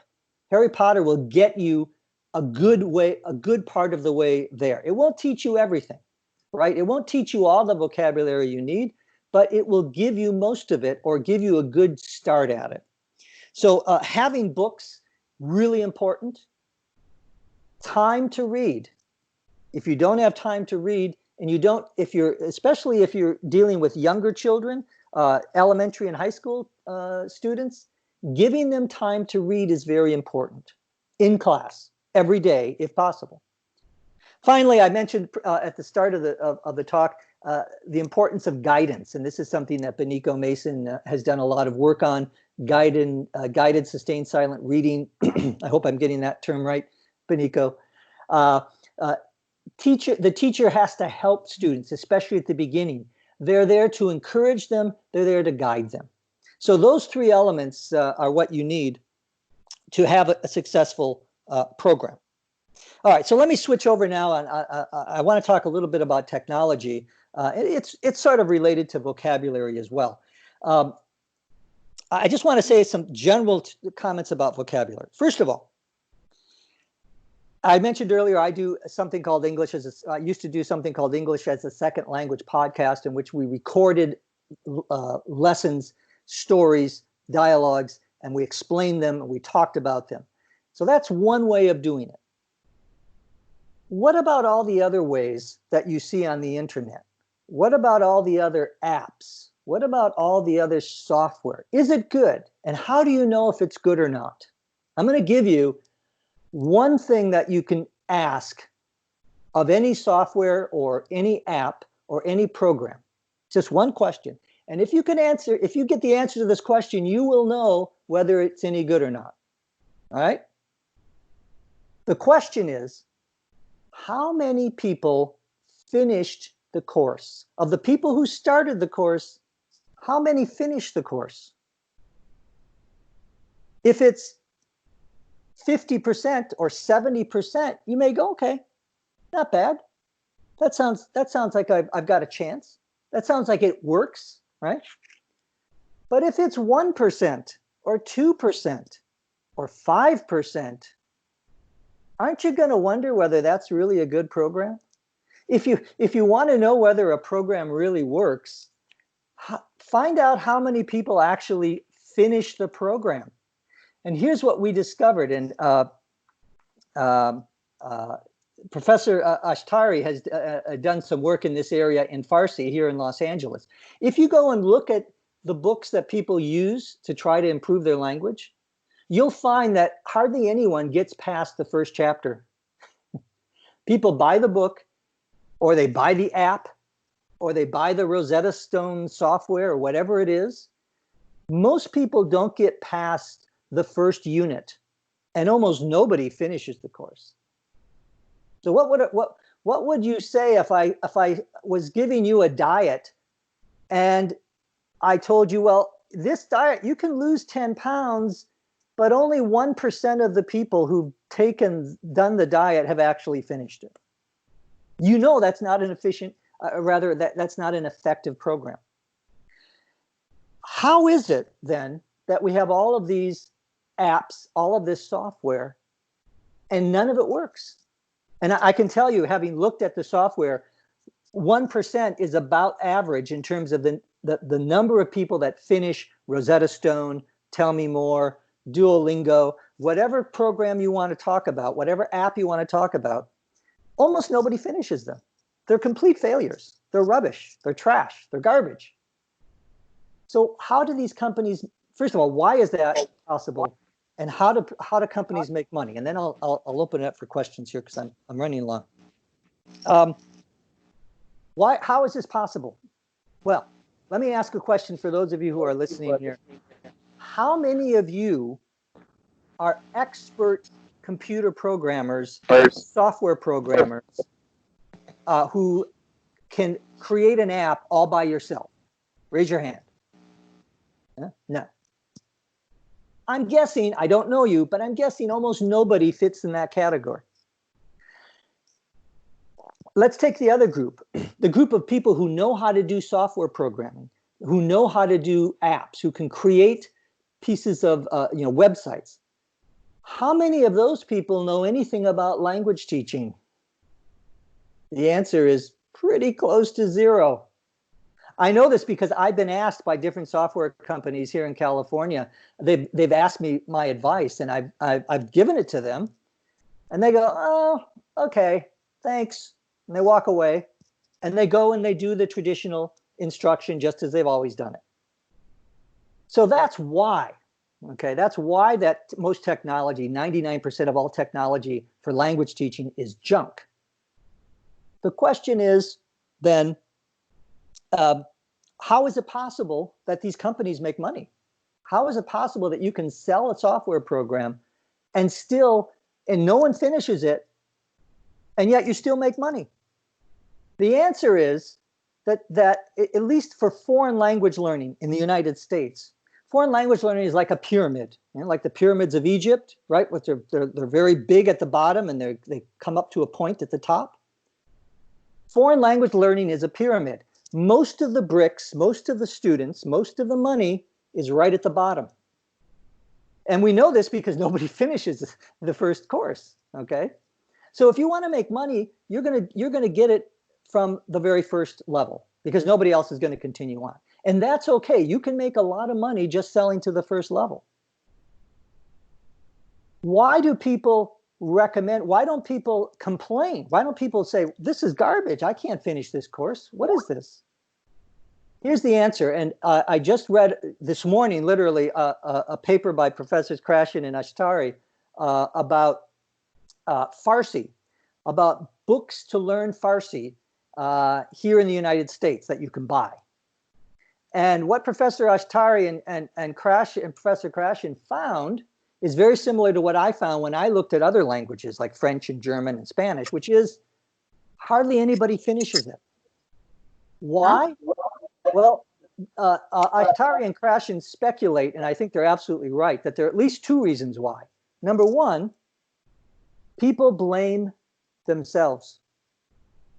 S2: Harry Potter will get you a good part of the way there. It won't teach you everything, right? It won't teach you all the vocabulary you need, but it will give you most of it or give you a good start at it. So having books, really important. Time to read. If you don't have time to read, and especially if you're dealing with younger children, elementary and high school students, giving them time to read is very important in class, every day, if possible. Finally, I mentioned at the start of the talk the importance of guidance, and this is something that Benico Mason has done a lot of work on, guided sustained silent reading. I hope I'm getting that term right, Benico. The teacher has to help students, especially at the beginning. They're there to encourage them. They're there to guide them. So those three elements are what you need to have a successful program. All right, so let me switch over now, and I want to talk a little bit about technology. It's sort of related to vocabulary as well. I just want to say some general comments about vocabulary. First of all, I mentioned earlier I do something called I used to do something called English as a Second Language podcast, in which we recorded lessons, stories, dialogues, and we explained them and we talked about them. So that's one way of doing it. What about all the other ways that you see on the internet? What about all the other apps? What about all the other software? Is it good? And how do you know if it's good or not? I'm going to give you one thing that you can ask of any software or any app or any program. Just one question. And if you get the answer to this question, you will know whether it's any good or not. All right? The question is, how many people finished the course? Of the people who started the course, how many finished the course? If it's 50% or 70%, you may go, okay, not bad. That sounds like I've got a chance. That sounds like it works, right? But if it's 1% or 2% or 5%, aren't you going to wonder whether that's really a good program? If you want to know whether a program really works, find out how many people actually finish the program. And here's what we discovered, and Professor Ashtari has done some work in this area in Farsi here in Los Angeles. If you go and look at the books that people use to try to improve their language, you'll find that hardly anyone gets past the first chapter. People buy the book, or they buy the app, or they buy the Rosetta Stone software, or whatever it is. Most people don't get past the first unit, and almost nobody finishes the course. So what would you say if I was giving you a diet and I told you, well, this diet, you can lose 10 pounds, but only 1% of the people who've done the diet have actually finished it. You know that's not an efficient, that's not an effective program. How is it then that we have all of these apps, all of this software, and none of it works? And I can tell you, having looked at the software, 1% is about average in terms of the number of people that finish Rosetta Stone, Tell Me More, Duolingo, whatever program you want to talk about, whatever app you want to talk about, almost nobody finishes them. They're complete failures. They're rubbish. They're trash. They're garbage. So how do these companies, first of all, why is that possible? And how do companies make money? And then I'll open it up for questions here because I'm running long. How is this possible? Well, let me ask a question for those of you who are listening here. How many of you are expert computer programmers, software programmers, who can create an app all by yourself? Raise your hand. No. I'm guessing, I don't know you, but I'm guessing almost nobody fits in that category. Let's take the other group, the group of people who know how to do software programming, who know how to do apps, who can create pieces of websites. How many of those people know anything about language teaching? The answer is pretty close to zero. I know this because I've been asked by different software companies here in California. They've asked me my advice, and I've given it to them, and they go, "Oh, okay, thanks," and they walk away, and they go and they do the traditional instruction just as they've always done it. So that's why. Okay, that's why that most technology, 99% of all technology for language teaching, is junk. The question is then, how is it possible that these companies make money? How is it possible that you can sell a software program and no one finishes it, and yet you still make money? The answer is that at least for foreign language learning in the United States, foreign language learning is like a pyramid, like the pyramids of Egypt, right? They're very big at the bottom and they come up to a point at the top. Foreign language learning is a pyramid. Most of the bricks, most of the students, most of the money is right at the bottom. And we know this because nobody finishes the first course, okay? So if you want to make money, you're going to get it from the very first level because nobody else is going to continue on. And that's okay. You can make a lot of money just selling to the first level. Why do people recommend? Why don't people complain? Why don't people say, this is garbage, I can't finish this course? What is this? Here's the answer. And I just read this morning, literally, a paper by Professors Krashen and Ashtari about Farsi, about books to learn Farsi here in the United States that you can buy. And what Professor Ashtari and Professor Krashen found is very similar to what I found when I looked at other languages like French and German and Spanish, which is hardly anybody finishes it. Why? Well, Ashtari and Krashen speculate, and I think they're absolutely right, that there are at least two reasons why. Number one, people blame themselves.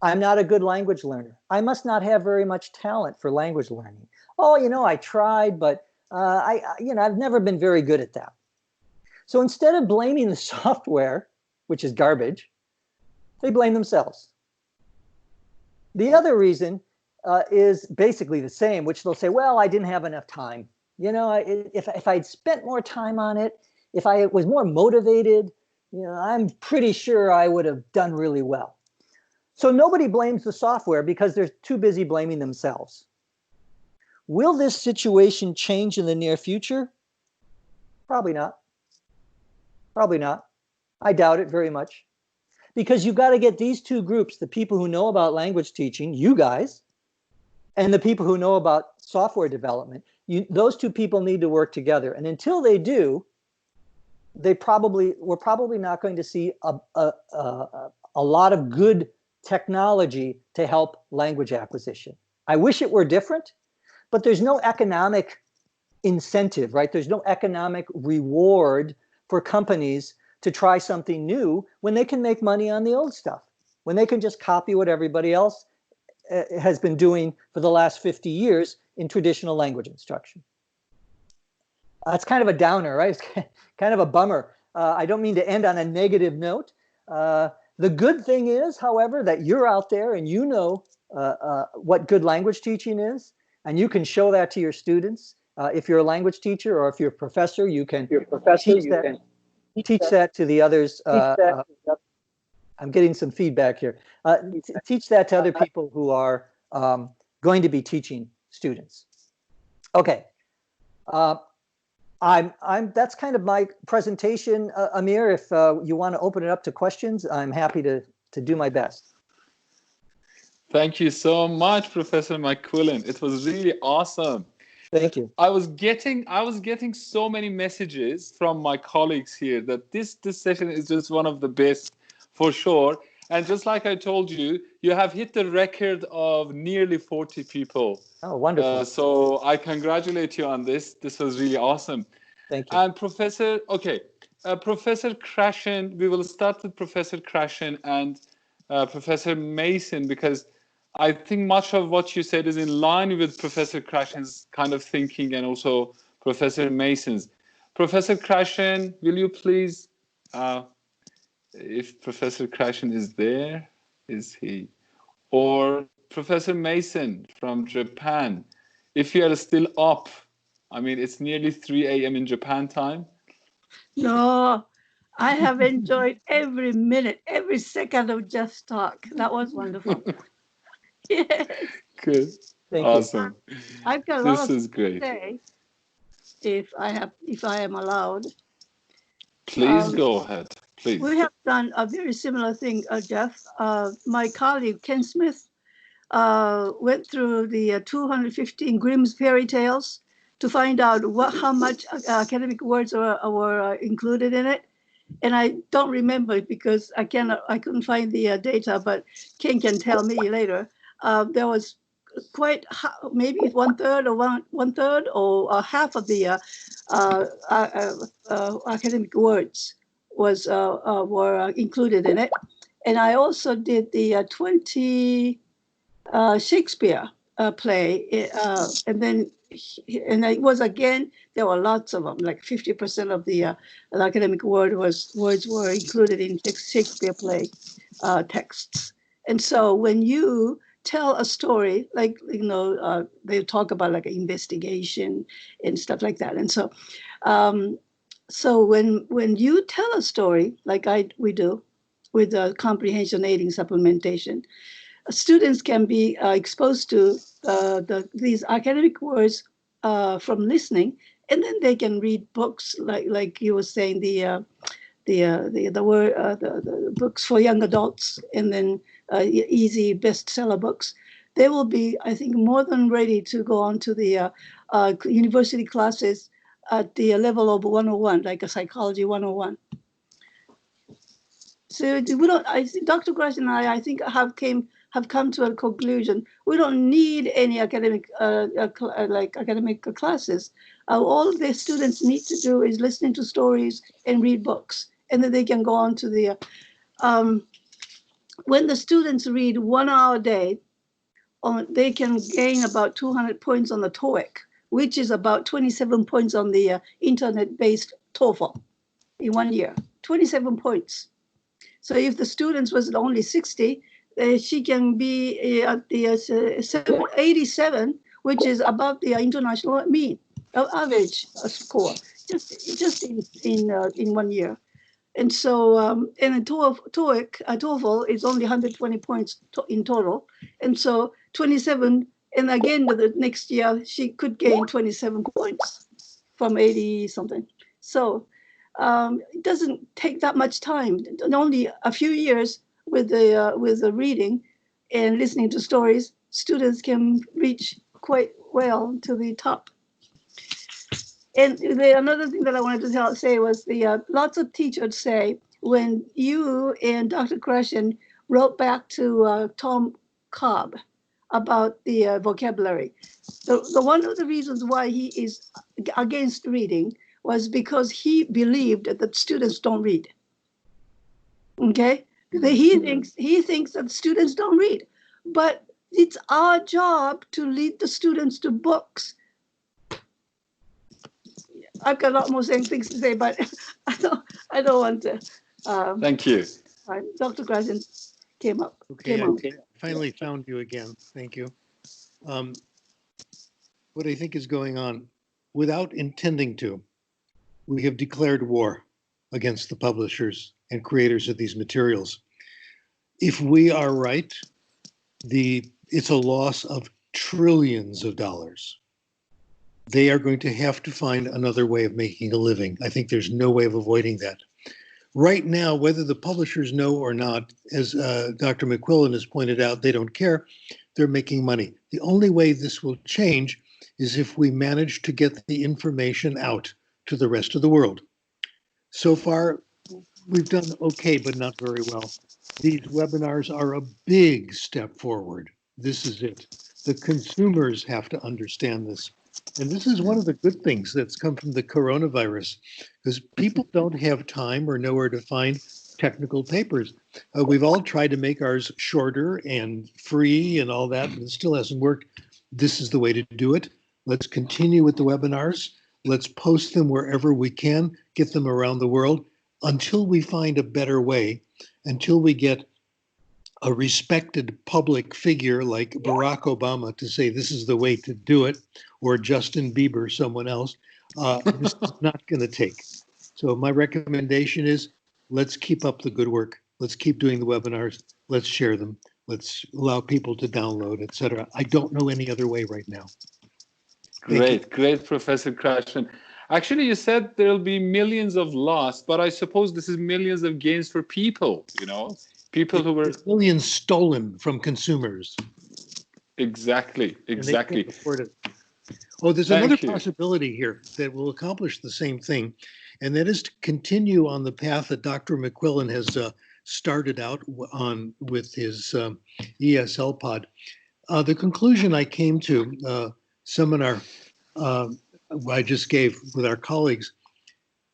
S2: I'm not a good language learner. I must not have very much talent for language learning. Oh, I tried, but I've never been very good at that. So instead of blaming the software, which is garbage, they blame themselves. The other reason is basically the same, which they'll say, well, I didn't have enough time. If I'd spent more time on it, if I was more motivated, I'm pretty sure I would have done really well. So nobody blames the software because they're too busy blaming themselves. Will this situation change in the near future? Probably not. Probably not. I doubt it very much. Because you've got to get these two groups, the people who know about language teaching, you guys, and the people who know about software development. Those two people need to work together. And until they do, we're probably not going to see a lot of good technology to help language acquisition. I wish it were different, but there's no economic incentive, right? There's no economic reward for companies to try something new when they can make money on the old stuff, when they can just copy what everybody else has been doing for the last 50 years in traditional language instruction. That's kind of a downer, right? It's kind of a bummer. I don't mean to end on a negative note. The good thing is, however, that you're out there and you know what good language teaching is, and you can show that to your students. If you're a language teacher or if you're a professor, you can teach that to the others. I'm getting some feedback here. Teach that to other people who are going to be teaching students. Okay. That's kind of my presentation, Amir. If you want to open it up to questions, I'm happy to do my best.
S1: Thank you so much, Professor McQuillan. It was really awesome.
S2: Thank you.
S1: I was getting so many messages from my colleagues here that this session is just one of the best for sure. And just like I told you, you have hit the record of nearly 40 people.
S2: Oh, wonderful.
S1: So I congratulate you on this. This was really awesome.
S2: Thank you.
S1: And Professor Krashen, we will start with Professor Krashen and Professor Mason, because I think much of what you said is in line with Professor Krashen's kind of thinking and also Professor Mason's. Professor Krashen, will you please, if Professor Krashen is there, is he? Or Professor Mason from Japan, if you are still up, I mean, it's nearly 3 a.m. in Japan time.
S5: No, I have enjoyed every minute, every second of Just Talk. That was wonderful. Yes.
S1: Good.
S2: Thank
S1: Awesome.
S5: I've got a lot
S1: This
S5: of
S1: is great.
S5: to say, if I am allowed.
S1: Please go ahead. Please.
S5: We have done a very similar thing, Jeff. My colleague, Ken Smith, went through the 215 Grimm's fairy tales to find out how much academic words were included in it. And I don't remember it because I couldn't find the data, but Ken can tell me later. There was quite maybe one third or half of the academic words were included in it. And I also did the 20 Shakespeare play, and it was, again, there were lots of them, like 50% of the academic words were included in Shakespeare play texts. And so when you tell a story, like, they talk about like an investigation and stuff like that. And so, so when you tell a story, like we do with the comprehension aiding supplementation, students can be exposed to these academic words from listening, and then they can read books like you were saying, the books for young adults, and then easy bestseller books. They will be, I think, more than ready to go on to the university classes at the level of 101, like a psychology 101. So we don't. Dr. Krashen and I think, have come to a conclusion. We don't need any academic academic classes. All the students need to do is listening to stories and read books, and then they can go on to the. When the students read 1 hour a day, they can gain about 200 points on the TOEIC, which is about 27 points on the internet-based TOEFL in 1 year. 27 points. So if the students was only 60, she can be at the 87, which is above the international mean, average score, just in 1 year. And so, and a TOEFL is only 120 points in total. And so 27, and again, the next year, she could gain 27 points from 80 something. So it doesn't take that much time, only a few years with the reading and listening to stories, students can reach quite well to the top. And another thing that I wanted to say was lots of teachers say, when you and Dr. Krashen wrote back to Tom Cobb about the vocabulary, the one of the reasons why he is against reading was because he believed that students don't read. Okay, he thinks that students don't read, but it's our job to lead the students to books. I've got a lot more things to say, but I don't want to.
S1: Thank you.
S5: Dr. Krashen came up.
S3: Okay, I finally found you again. Thank you. What I think is going on, without intending to, we have declared war against the publishers and creators of these materials. If we are right, it's a loss of trillions of dollars. They are going to have to find another way of making a living. I think there's no way of avoiding that. Right now, whether the publishers know or not, as Dr. McQuillan has pointed out, they don't care. They're making money. The only way this will change is if we manage to get the information out to the rest of the world. So far, we've done okay, but not very well. These webinars are a big step forward. This is it. The consumers have to understand this. And this is one of the good things that's come from the coronavirus, because people don't have time or know where to find technical papers. We've all tried to make ours shorter and free and all that, but it still hasn't worked. This is the way to do it. Let's continue with the webinars. Let's post them wherever we can, get them around the world until we find a better way, until we get a respected public figure like Barack Obama to say this is the way to do it, or Justin Bieber, someone else. This is not going to take. So my recommendation is let's keep up the good work. Let's keep doing the webinars. Let's share them. Let's allow people to download, etc. I don't know any other way right now.
S1: Great, Professor Krashen. Actually, you said there'll be millions of lost, but I suppose this is millions of gains for people, people who were...
S3: Millions stolen from consumers.
S1: Exactly.
S3: And they can't afford it. Oh, there's another possibility here that will accomplish the same thing, and that is to continue on the path that Dr. McQuillan has started out on with his ESL pod. The conclusion I came to, seminar I just gave with our colleagues,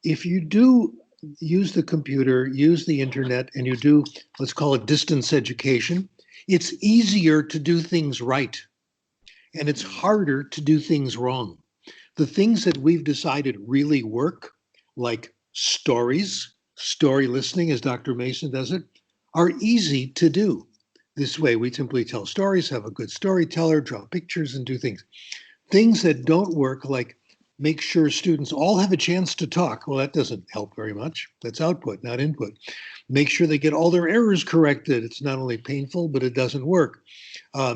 S3: if you do use the computer, use the internet, and you do, let's call it distance education, it's easier to do things right. And it's harder to do things wrong. The things that we've decided really work, like stories, story listening, as Dr. Mason does it, are easy to do. This way, we simply tell stories, have a good storyteller, draw pictures, and do things. Things that don't work, like make sure students all have a chance to talk. Well, that doesn't help very much. That's output, not input. Make sure they get all their errors corrected. It's not only painful, but it doesn't work.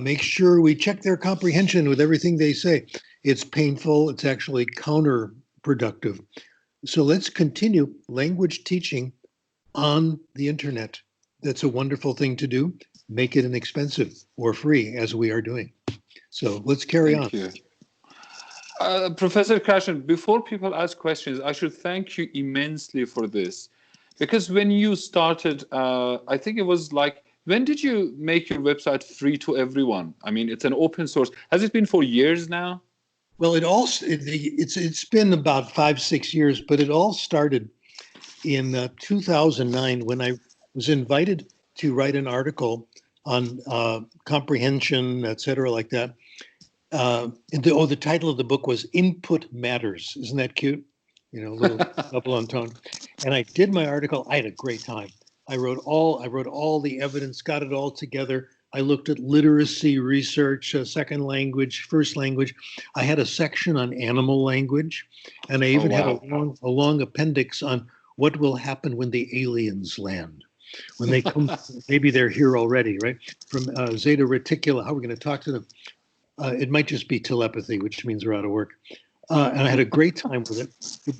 S3: Make sure we check their comprehension with everything they say. It's painful. It's actually counterproductive. So let's continue language teaching on the internet. That's a wonderful thing to do. Make it inexpensive or free, as we are doing. So let's carry on.
S1: Thank you. Professor Krashen, before people ask questions, I should thank you immensely for this. Because when you started, I think it was like, when did you make your website free to everyone? I mean, it's an open source. Has it been for years now?
S3: Well, it's been about 5-6 years, but it all started in 2009 when I was invited to write an article on comprehension, et cetera, like that. The title of the book was Input Matters. Isn't that cute? A little double entendre. And I did my article. I had a great time. I wrote all the evidence, got it all together. I looked at literacy research, second language, first language. I had a section on animal language, and I even had a long appendix on what will happen when the aliens land. When they come, maybe they're here already, right? From Zeta Reticula, how are we going to talk to them? It might just be telepathy, which means we're out of work. And I had a great time with it.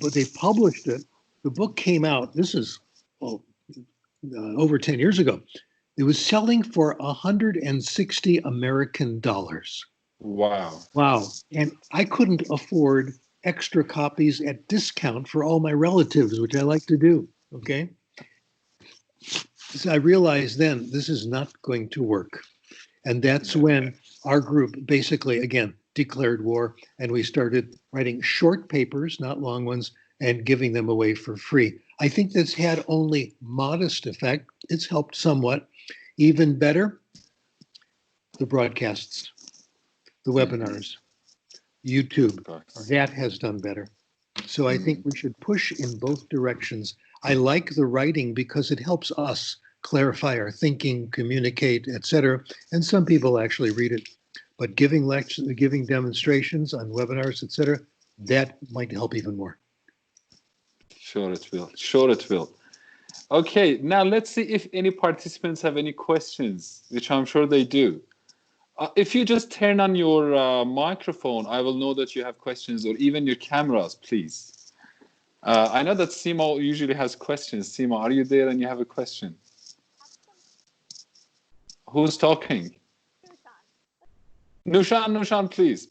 S3: But they published it. The book came out. This is over 10 years ago. It was selling for $160 American dollars.
S1: Wow.
S3: Wow. And I couldn't afford extra copies at discount for all my relatives, which I like to do. Okay. So I realized then this is not going to work. And that's when our group basically, again, declared war, and we started writing short papers, not long ones, and giving them away for free. I think that's had only modest effect. It's helped somewhat. Even better, the broadcasts, the webinars, YouTube, that has done better. So I think we should push in both directions. I like the writing because it helps us clarify our thinking, communicate, etc. And some people actually read it. But giving lectures, giving demonstrations on webinars, etc., that might help even more.
S1: Sure it will. Sure it will. Okay, now let's see if any participants have any questions, which I'm sure they do. If you just turn on your microphone, I will know that you have questions, or even your cameras, please. I know that Sima usually has questions. Sima, are you there and you have a question? Who's talking? Nushan, please.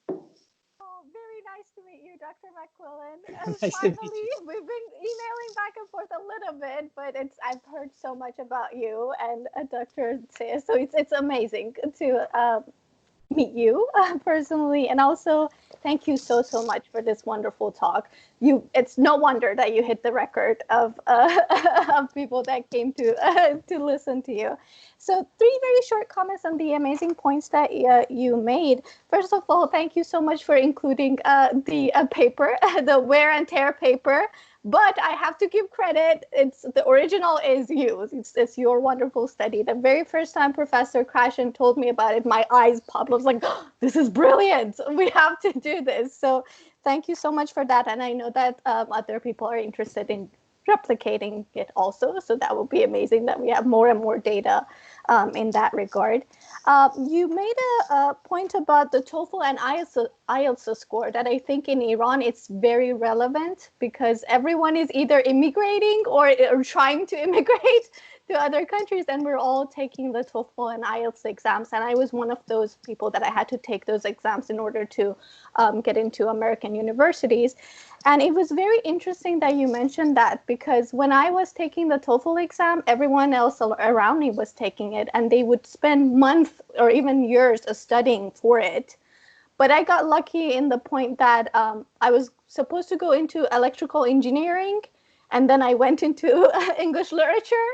S6: Oh, very nice to meet you, Dr. McQuillan.
S2: Nice to meet you.
S6: We've been emailing back and forth a little bit, but I've heard so much about you and Dr. Sayers, so it's amazing to meet you personally, and also thank you so much for this wonderful talk. It's no wonder that you hit the record of of people that came to listen to you. So 3 very short comments on the amazing points that you made. First of all, thank you so much for including the paper, the wear and tear paper. But I have to give credit. It's the original is you. It's your wonderful study. The very first time Professor Krashen told me about it, my eyes popped. I was like, oh, "This is brilliant. We have to do this." So, thank you so much for that. And I know that other people are interested in replicating it also. So that will be amazing that we have more and more data in that regard. You made a point about the TOEFL and IELTS score that I think in Iran it's very relevant because everyone is either immigrating or trying to immigrate to other countries, and we're all taking the TOEFL and IELTS exams. And I was one of those people that I had to take those exams in order to get into American universities. And it was very interesting that you mentioned that because when I was taking the TOEFL exam, everyone else around me was taking it, and they would spend months or even years studying for it. But I got lucky in the point that I was supposed to go into electrical engineering, and then I went into English literature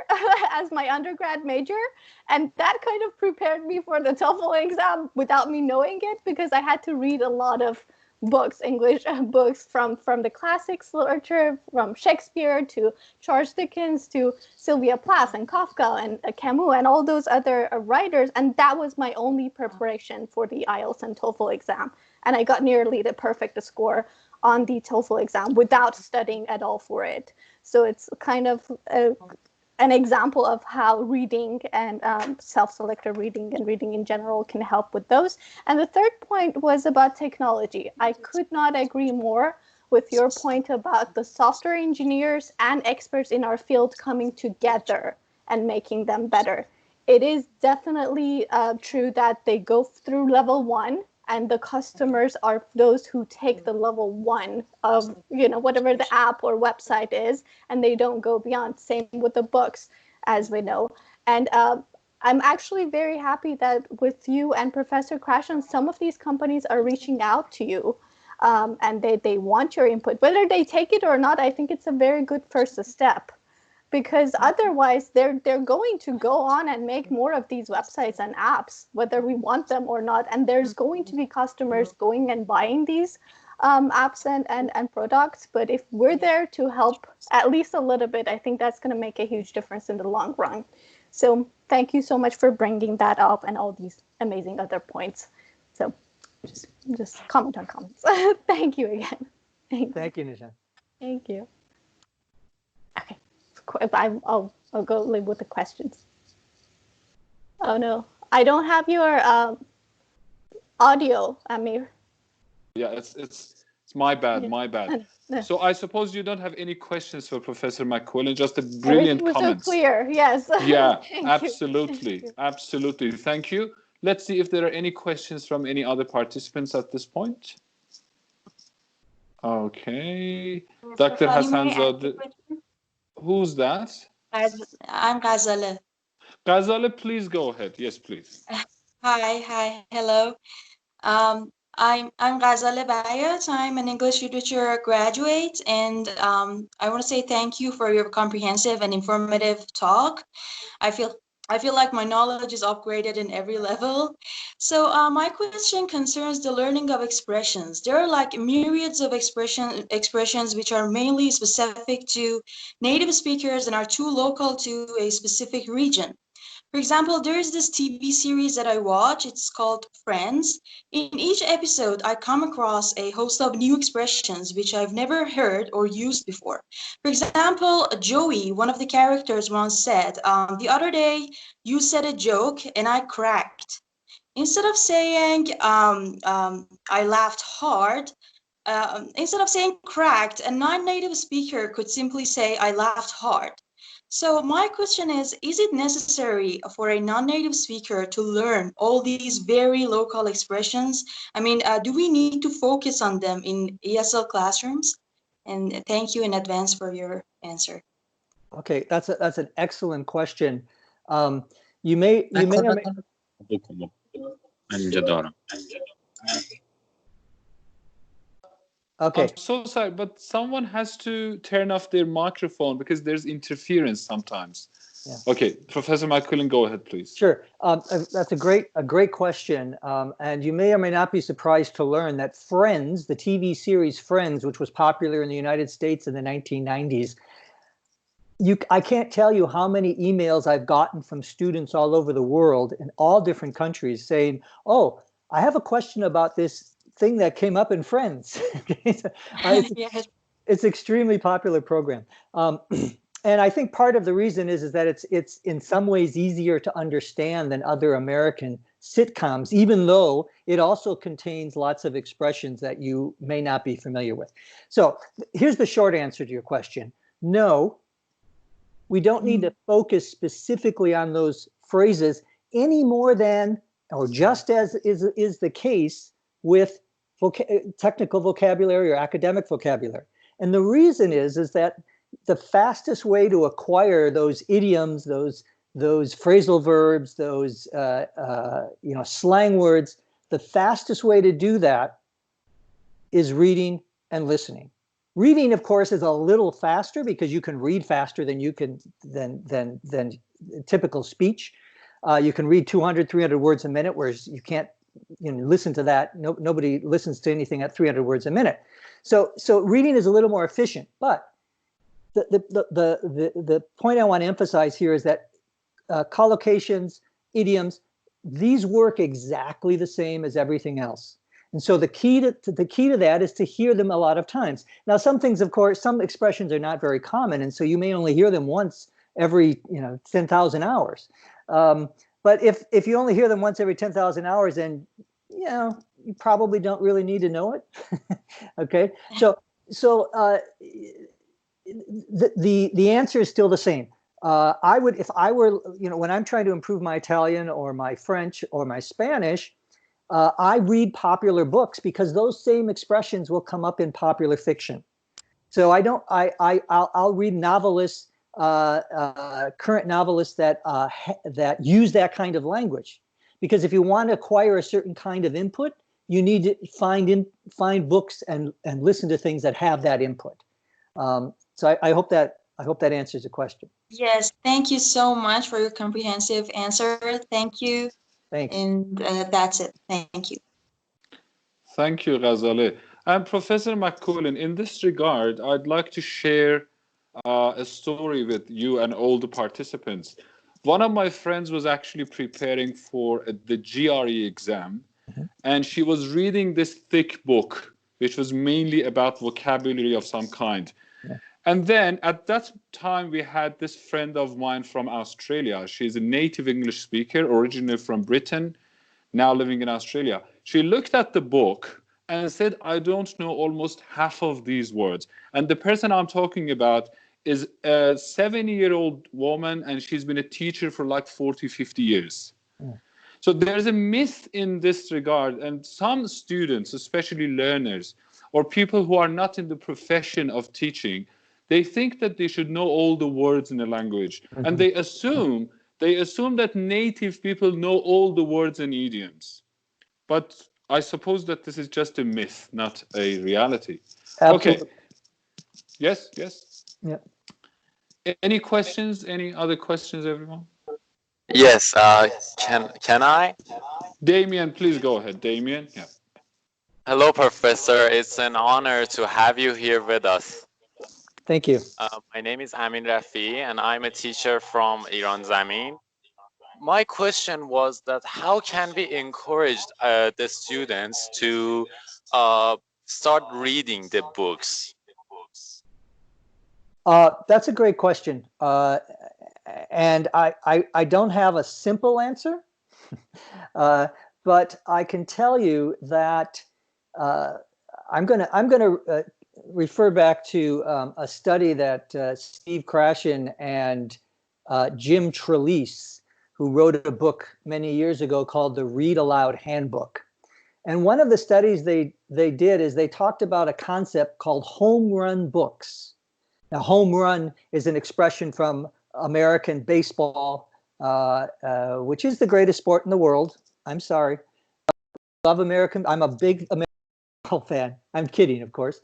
S6: as my undergrad major. And that kind of prepared me for the TOEFL exam without me knowing it, because I had to read a lot of books, English books from the classics literature, from Shakespeare to Charles Dickens to Sylvia Plath and Kafka and Camus and all those other writers. And that was my only preparation for the IELTS and TOEFL exam. And I got nearly the perfect score on the TOEFL exam without studying at all for it. So it's kind of an example of how reading and self-selected reading and reading in general can help with those. And the third point was about technology. I could not agree more with your point about the software engineers and experts in our field coming together and making them better. It is definitely true that they go through level 1, and the customers are those who take the level 1 of, whatever the app or website is, and they don't go beyond. Same with the books, as we know. And I'm actually very happy that with you and Professor Krashen, some of these companies are reaching out to you, and they want your input. Whether they take it or not, I think it's a very good first step. Because otherwise they're going to go on and make more of these websites and apps, whether we want them or not. And there's going to be customers going and buying these apps and products. But if we're there to help at least a little bit, I think that's going to make a huge difference in the long run. So thank you so much for bringing that up and all these amazing other points. So just comment on comments. Thank you again.
S2: Thank you, Nishan.
S6: Thank you. Okay. I'll go live with the questions. Oh no, I don't have your audio, Amir.
S1: Yeah, it's my bad, my bad. So I suppose you don't have any questions for Professor McQuillan, just a brilliant
S6: comment.
S1: comments.
S6: So clear, yes.
S1: Yeah, absolutely, absolutely. Thank you. Let's see if there are any questions from any other participants at this point. Okay, Dr. Hassanzadeh. Who's that?
S7: I'm Ghazale.
S1: Ghazale, please go ahead. Yes, please.
S7: Hi, hello. I'm Ghazale Bayat. I'm an English literature graduate, and I want to say thank you for your comprehensive and informative talk. I feel like my knowledge is upgraded in every level. So my question concerns the learning of expressions. There are like myriads of expressions which are mainly specific to native speakers and are too local to a specific region. For example, there's this TV series that I watch. It's called Friends. In each episode, I come across a host of new expressions which I've never heard or used before. For example, Joey, one of the characters, once said, the other day you said a joke and I cracked. Instead of saying I laughed hard, instead of saying cracked, a non-native speaker could simply say I laughed hard. So my question is it necessary for a non-native speaker to learn all these very local expressions? I mean, do we need to focus on them in ESL classrooms? And thank you in advance for your answer.
S2: Okay, that's an excellent question. You may or may
S8: من اینجا دارم.
S2: Okay.
S1: I'm so sorry, but someone has to turn off their microphone because there's interference sometimes.
S2: Yeah.
S1: Okay, Professor McQuillan, go ahead, please.
S2: Sure. That's a great question. And you may or may not be surprised to learn that Friends, the TV series Friends, which was popular in the United States in the 1990s, I can't tell you how many emails I've gotten from students all over the world in all different countries saying, "Oh, I have a question about this thing that came up in Friends." It's extremely popular program. And I think part of the reason is that it's in some ways easier to understand than other American sitcoms, even though it also contains lots of expressions that you may not be familiar with. So here's the short answer to your question. No, we don't need to focus specifically on those phrases any more than, or just as is the case with technical vocabulary or academic vocabulary. And the reason is that the fastest way to acquire those idioms, those phrasal verbs, those slang words, the fastest way to do that is reading and listening. Reading, of course, is a little faster because you can read faster than you can than typical speech. You can read 200, 300 words a minute, whereas you can't listen to that. Nobody listens to anything at 300 words a minute. So reading is a little more efficient. But the point I want to emphasize here is that collocations, idioms, these work exactly the same as everything else. And so the key to that is to hear them a lot of times. Now, some things, of course, some expressions are not very common, and so you may only hear them once every 10,000 hours. But if you only hear them once every 10,000 hours, then you probably don't really need to know it. Okay, so the answer is still the same. I would, if I were, when I'm trying to improve my Italian or my French or my Spanish, I read popular books because those same expressions will come up in popular fiction. So I'll read novelists, current novelists that use that kind of language, because if you want to acquire a certain kind of input, you need to find books and listen to things that have that input. So I hope that answers the question.
S7: Yes, thank you so much for your comprehensive answer. Thank you.
S2: Thanks.
S7: And that's it. Thank you.
S1: Thank you, Ghazaleh. And Professor McQuillan, in this regard, I'd like to share a story with you and all the participants. One of my friends was actually preparing for the GRE exam, and she was reading this thick book, which was mainly about vocabulary of some kind.
S2: Yeah.
S1: And then at that time, we had this friend of mine from Australia. She's a native English speaker, originally from Britain, now living in Australia. She looked at the book and said, I don't know almost half of these words. And the person I'm talking about is a 70-year-old woman, and she's been a teacher for like 40, 50 years.
S2: Yeah.
S1: So there's a myth in this regard, and some students, especially learners, or people who are not in the profession of teaching, they think that they should know all the words in a language, and they assume that native people know all the words and idioms. But I suppose that this is just a myth, not a reality.
S2: Absolutely.
S1: Okay. Yes.
S2: Yeah.
S1: Any questions? Any other questions, everyone?
S9: Yes. Can I?
S1: Damien, please go ahead. Damien. Yeah.
S9: Hello, Professor. It's an honor to have you here with us.
S2: Thank you.
S9: My name is Amin Rafi, and I'm a teacher from Iran Zamin. My question was that how can we encourage the students to start reading the books?
S2: That's a great question. And I don't have a simple answer, but I can tell you that I'm gonna refer back to a study that Steve Krashen and Jim Trelease, who wrote a book many years ago called the Read Aloud Handbook. And one of the studies they did is they talked about a concept called home run books. Now, home run is an expression from American baseball, which is the greatest sport in the world. I'm sorry. love American. I'm a big American fan. I'm kidding, of course.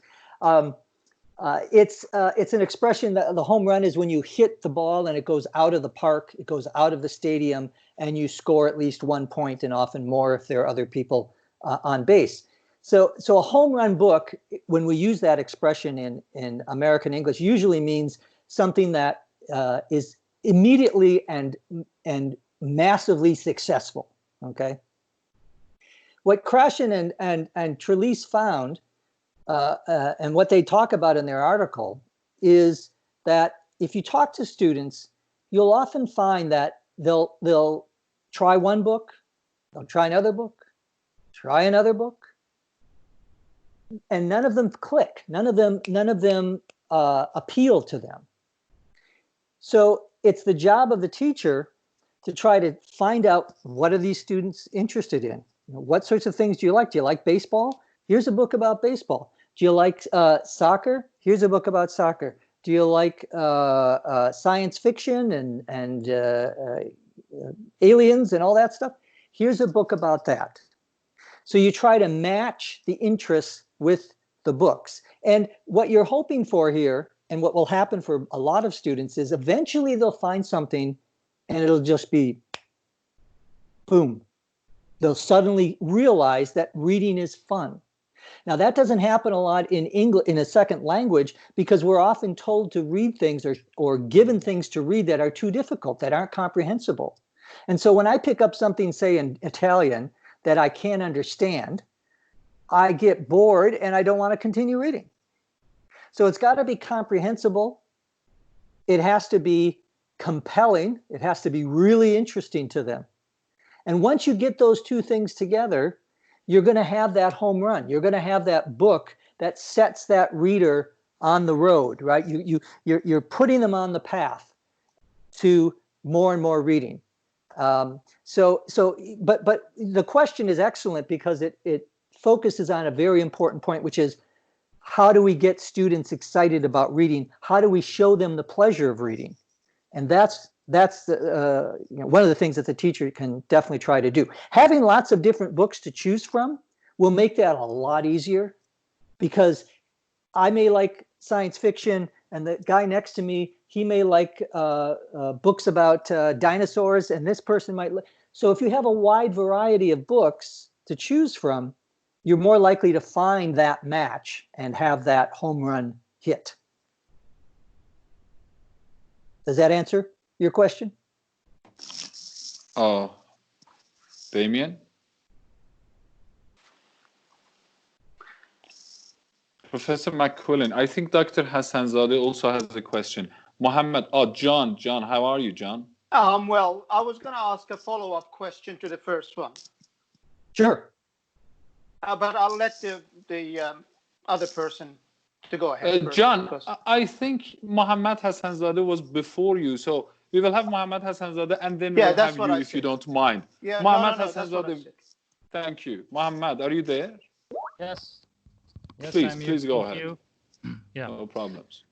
S2: It's an expression that the home run is when you hit the ball and it goes out of the park, it goes out of the stadium, and you score at least 1 point and often more if there are other people on base. So a home run book, when we use that expression in American English, usually means something that is immediately and massively successful. Okay. What Krashen and Trelease found, and what they talk about in their article, is that if you talk to students, you'll often find that they'll try one book, they'll try another book, try another book, and none of them click. None of them appeal to them. So it's the job of the teacher to try to find out, what are these students interested in? What sorts of things do you like? Do you like baseball? Here's a book about baseball. Do you like soccer? Here's a book about soccer. Do you like science fiction and aliens and all that stuff? Here's a book about that. So you try to match the interests with the books. And what you're hoping for here, and what will happen for a lot of students, is eventually they'll find something and it'll just be boom. They'll suddenly realize that reading is fun. Now, that doesn't happen a lot in English, in a second language, because we're often told to read things or given things to read that are too difficult, that aren't comprehensible. And so when I pick up something, say in Italian, that I can't understand, I get bored and I don't want to continue reading. So it's got to be comprehensible. It has to be compelling. It has to be really interesting to them. And once you get those two things together, you're going to have that home run. You're going to have that book that sets that reader on the road, right? You're putting them on the path to more and more reading. But the question is excellent because it focuses on a very important point, which is, how do we get students excited about reading? How do we show them the pleasure of reading? And that's the, one of the things that the teacher can definitely try to do. Having lots of different books to choose from will make that a lot easier, because I may like science fiction and the guy next to me, he may like books about dinosaurs, and this person might. So if you have a wide variety of books to choose from, you're more likely to find that match and have that home run hit. Does that answer your question?
S1: Damien? Professor McQuillan, I think Dr. Hassanzadeh also has a question. Mohammed, John, how are you, John?
S8: Well, I was going to ask a follow-up question to the first one.
S2: Sure.
S8: But I'll let the other person to go ahead.
S1: John, I think Mohammed Hassanzadeh was before you, so we will have Mohammed Hassanzadeh and then we'll have you if you don't mind.
S8: Yeah,
S1: Mohammed
S8: no,
S1: Hassanzadeh, thank you. Mohammed, are you there?
S10: Yes.
S1: Please go ahead.
S10: Yeah.
S1: No problems.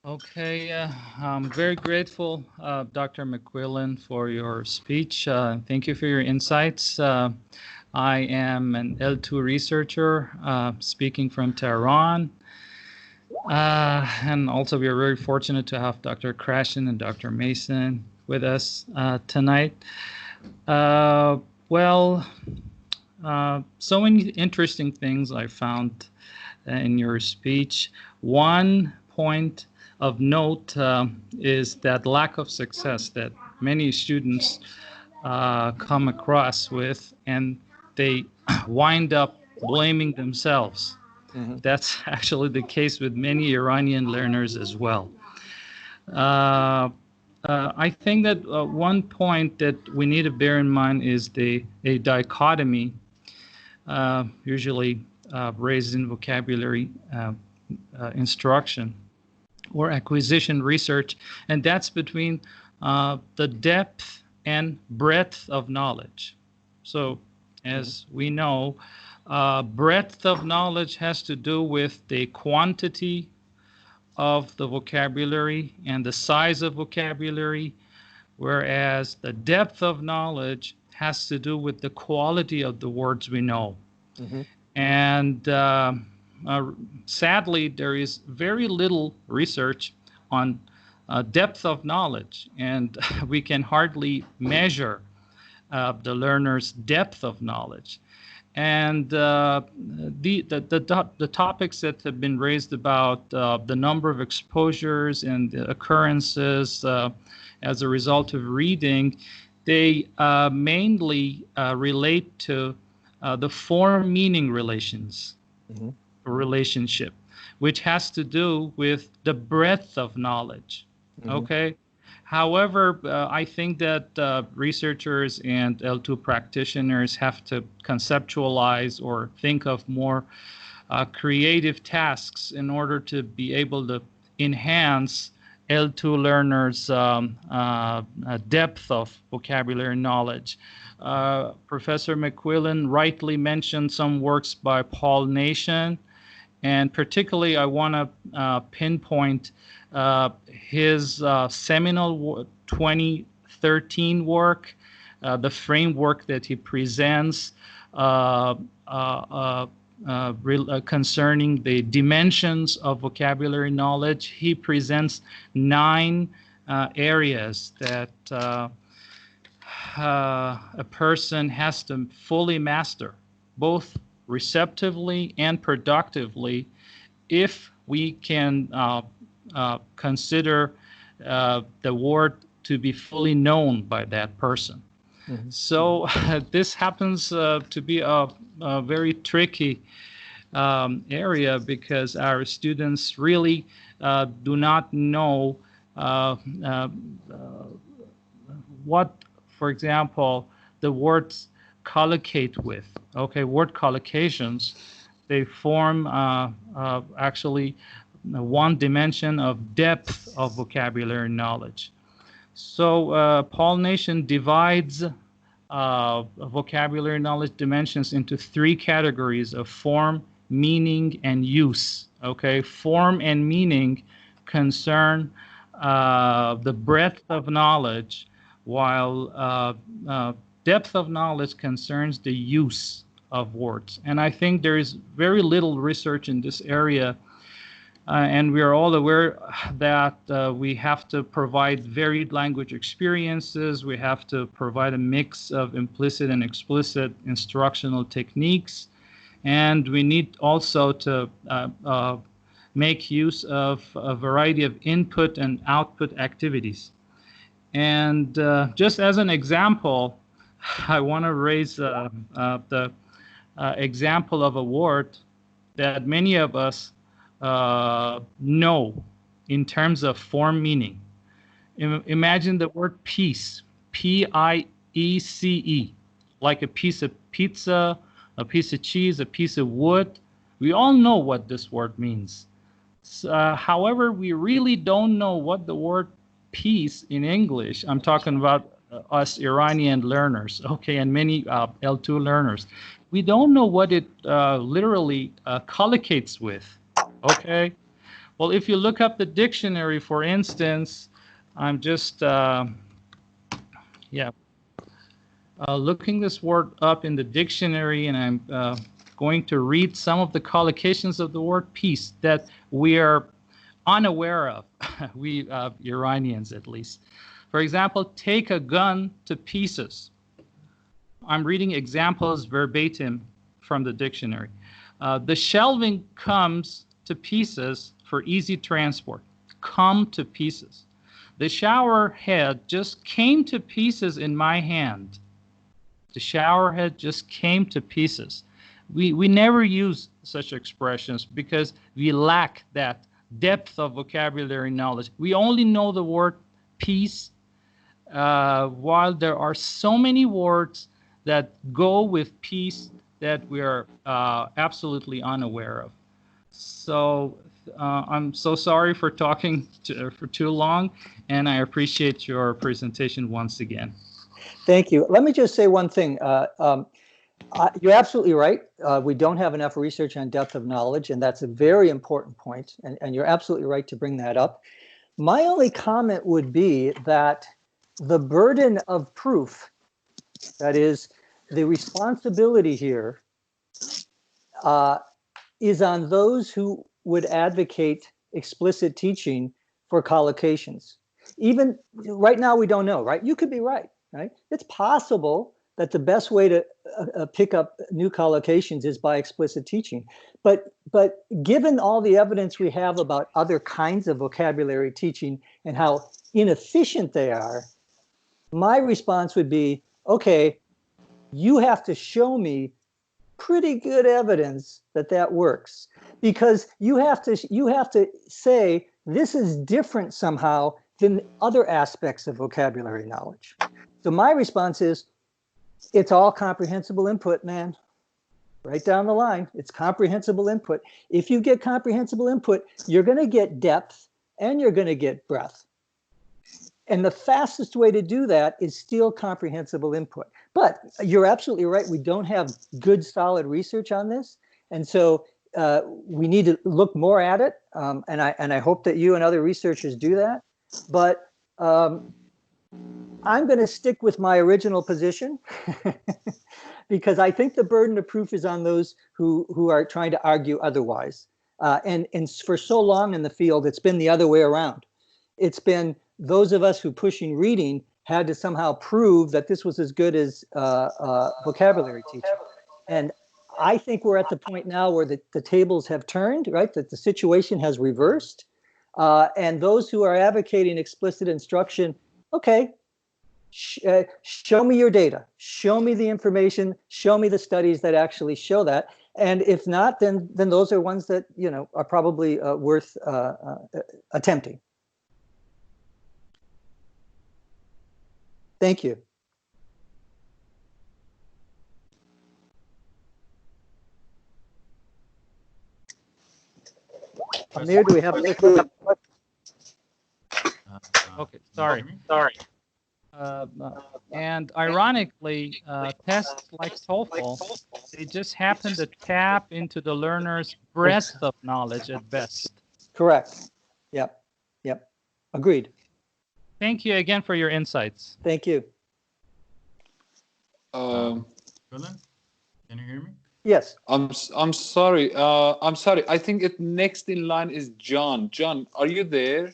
S10: Okay, I'm very grateful, Dr. McQuillan, for your speech. Thank you for your insights. I am an L2 researcher speaking from Tehran. And also we are very fortunate to have Dr. Krashen and Dr. Mason with us tonight. So many interesting things I found in your speech. One point of note is that lack of success that many students come across with, and they wind up blaming themselves. Mm-hmm. That's actually the case with many Iranian learners as well. I think that one point that we need to bear in mind is a dichotomy, usually raised in vocabulary instruction or acquisition research, and that's between the depth and breadth of knowledge. So, as we know, breadth of knowledge has to do with the quantity of the vocabulary and the size of vocabulary, whereas the depth of knowledge has to do with the quality of the words we know.
S2: Mm-hmm.
S10: And sadly, there is very little research on depth of knowledge, and we can hardly measure the learner's depth of knowledge. And the topics that have been raised about the number of exposures and the occurrences as a result of reading, they mainly relate to the form-meaning relationship, which has to do with the breadth of knowledge. Okay. However, I think that researchers and L2 practitioners have to conceptualize or think of more creative tasks in order to be able to enhance L2 learners' depth of vocabulary knowledge. Professor McQuillan rightly mentioned some works by Paul Nation, and particularly I want to pinpoint his seminal 2013 work, the framework that he presents concerning the dimensions of vocabulary knowledge. He presents 9 areas that a person has to fully master, both receptively and productively, if we can consider the word to be fully known by that person. So this happens to be a very tricky area, because our students really do not know what, for example, the words collocate with. Okay, word collocations, they form actually one dimension of depth of vocabulary knowledge. So Paul Nation divides vocabulary knowledge dimensions into 3 categories of form, meaning, and use. Okay, form and meaning concern the breadth of knowledge, while depth of knowledge concerns the use of words. And I think there is very little research in this area, and we are all aware that we have to provide varied language experiences. We have to provide a mix of implicit and explicit instructional techniques, and we need also to make use of a variety of input and output activities. And just as an example, I want to raise the example of a word that many of us know in terms of form meaning. Imagine the word peace, P-I-E-C-E, like a piece of pizza, a piece of cheese, a piece of wood. We all know what this word means. However, we really don't know what the word peace in English, I'm talking about us Iranian learners, okay, and many L2 learners, we don't know what it literally collocates with, okay? Well, if you look up the dictionary, for instance, I'm just, looking this word up in the dictionary, and I'm going to read some of the collocations of the word peace that we are unaware of, we Iranians at least. For example, take a gun to pieces. I'm reading examples verbatim from the dictionary. The shelving comes to pieces for easy transport. Come to pieces. The shower head just came to pieces in my hand. The shower head just came to pieces. We never use such expressions because we lack that depth of vocabulary knowledge. We only know the word piece, while there are so many words that go with peace that we are absolutely unaware of. So I'm so sorry for talking for too long, and I appreciate your presentation once again.
S2: Thank you. Let me just say one thing. You're absolutely right. We don't have enough research on depth of knowledge, and that's a very important point, and you're absolutely right to bring that up. My only comment would be that the burden of proof That is, the responsibility here is on those who would advocate explicit teaching for collocations. Even right now, we don't know, right? You could be right, right? It's possible that the best way to pick up new collocations is by explicit teaching. But given all the evidence we have about other kinds of vocabulary teaching and how inefficient they are, my response would be, okay, you have to show me pretty good evidence that that works, because you have to say this is different somehow than other aspects of vocabulary knowledge. So my response is, it's all comprehensible input, man. Right down the line, it's comprehensible input. If you get comprehensible input, you're going to get depth and you're going to get breadth. And the fastest way to do that is still comprehensible input. But you're absolutely right. We don't have good, solid research on this. And so we need to look more at it. And I hope that you and other researchers do that. But I'm going to stick with my original position because I think the burden of proof is on those who are trying to argue otherwise. And for so long in the field, it's been the other way around. It's been those of us who pushing reading had to somehow prove that this was as good as vocabulary teaching. And I think we're at the point now where the tables have turned, right? That the situation has reversed. And those who are advocating explicit instruction, okay, show me your data, show me the information, show me the studies that actually show that. And if not, then those are ones that, you know, are probably worth attempting. Thank you. Amir, do we have a
S10: Okay, sorry. And ironically, tests like TOEFL, they just happen to tap into the learner's breadth of knowledge at best.
S2: Correct. Yep. Agreed.
S10: Thank you again for your insights.
S2: Thank you.
S4: McQuillan, can you hear me?
S2: Yes.
S1: I'm sorry. I think next in line is John. John, are you there?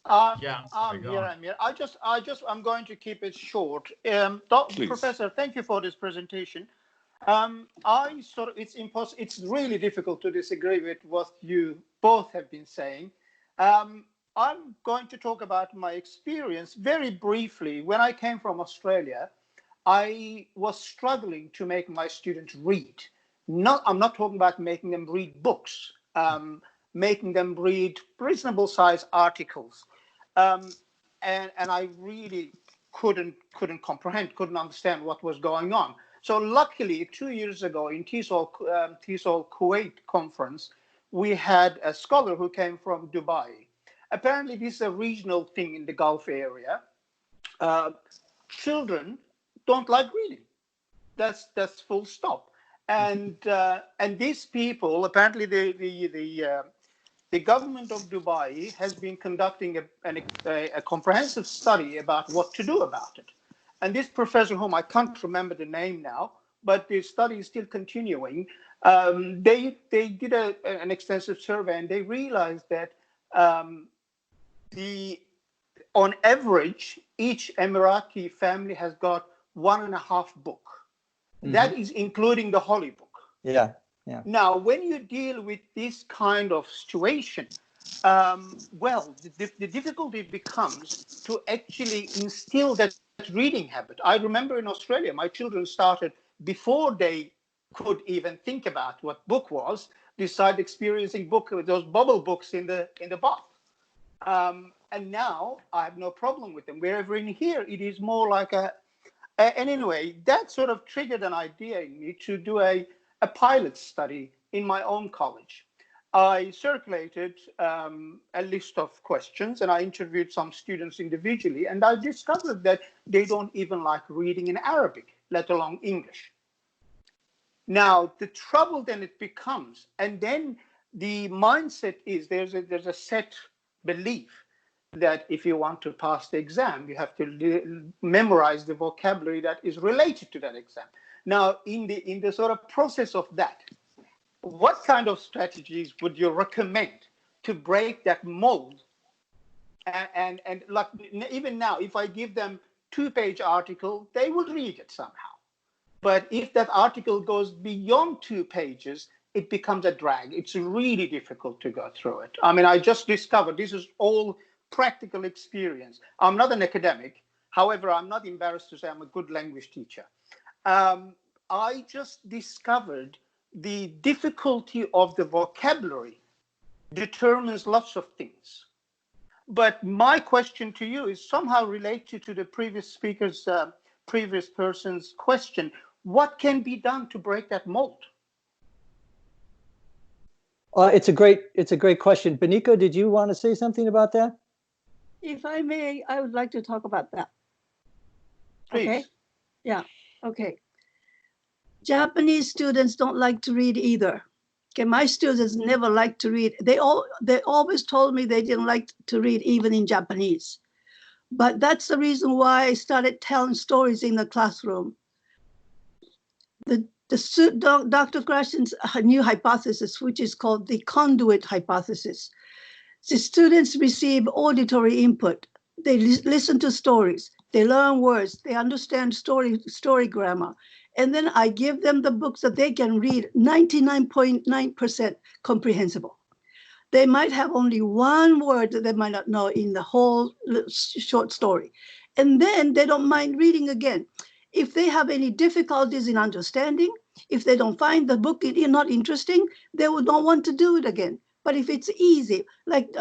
S4: Yeah,
S8: I'm here. I'm going to keep it short.
S1: Please.
S8: Professor, thank you for this presentation. It's really difficult to disagree with what you both have been saying. I'm going to talk about my experience very briefly. When I came from Australia, I was struggling to make my students read. I'm not talking about making them read books, making them read reasonable size articles. And I really couldn't comprehend, couldn't understand what was going on. So luckily, 2 years ago in TESOL Kuwait conference, we had a scholar who came from Dubai. Apparently, this is a regional thing in the Gulf area. Children don't like reading. That's full stop. And these people, apparently, the government of Dubai has been conducting a comprehensive study about what to do about it. And this professor, whom I can't remember the name now, but the study is still continuing, they did an extensive survey, and they realized that on average, each Emirati family has got 1.5 book. Mm-hmm. That is including the Holy Book.
S2: Yeah.
S8: Now, when you deal with this kind of situation, the difficulty becomes to actually instill that reading habit. I remember in Australia, my children started before they could even think about what book was. They started experiencing those bubble books in the bath. And now I have no problem with them. Wherever in here, it is more like and anyway, that sort of triggered an idea in me to do a pilot study in my own college. I circulated a list of questions, and I interviewed some students individually, and I discovered that they don't even like reading in Arabic, let alone English. Now, the trouble then it becomes, and then the mindset is there's a set belief that if you want to pass the exam, you have to memorize the vocabulary that is related to that exam. Now, in the sort of process of that, what kind of strategies would you recommend to break that mold? And like even now, if I give them 2-page article, they will read it somehow. But if that article goes beyond 2 pages, it becomes a drag. It's really difficult to go through it. I mean, I just discovered, this is all practical experience. I'm not an academic. However, I'm not embarrassed to say I'm a good language teacher. I just discovered the difficulty of the vocabulary determines lots of things. But my question to you is somehow related to the previous speaker's, previous person's question. What can be done to break that mold?
S2: It's a great question. Beniko, did you want to say something about that?
S5: If I may, I would like to talk about that.
S8: Please.
S5: Okay. Yeah. Okay. Japanese students don't like to read either. Okay, my students never liked to read. They always told me they didn't like to read even in Japanese. But that's the reason why I started telling stories in the classroom. Dr. Krashen's new hypothesis, which is called the conduit hypothesis. The students receive auditory input. They listen to stories. They learn words. They understand story grammar. And then I give them the books that they can read 99.9% comprehensible. They might have only one word that they might not know in the whole short story. And then they don't mind reading again. If they have any difficulties in understanding, if they don't find the book not interesting, they would not want to do it again. But if it's easy, like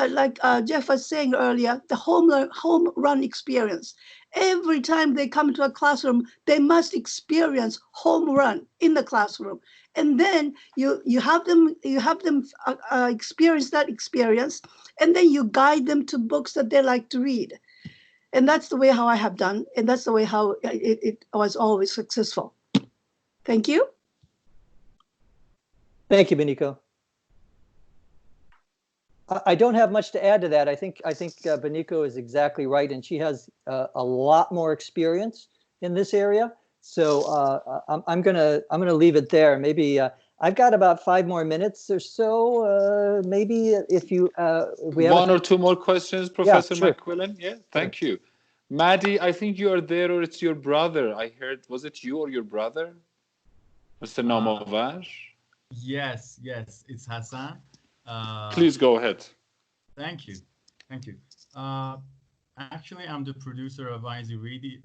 S5: Jeff was saying earlier, the home run experience. Every time they come to a classroom, they must experience home run in the classroom, and then you have them experience that experience, and then you guide them to books that they like to read, and that's the way how I have done, and that's the way how it was always successful. Thank you.
S2: Thank you, Beniko. I don't have much to add to that. I think Beniko is exactly right, and she has a lot more experience in this area. So I'm gonna leave it there. Maybe I've got about 5 more minutes or so. Maybe if you we have
S1: 1 or 2 more questions, Professor
S2: sure.
S1: McQuillan. Yeah, thank you. Maddie, I think you are there, or it's your brother. I heard, was it you or your brother, Mr. Namovar?
S4: Yes, it's Hassan.
S1: Please go ahead.
S4: Thank you. Actually, I'm the producer of IZ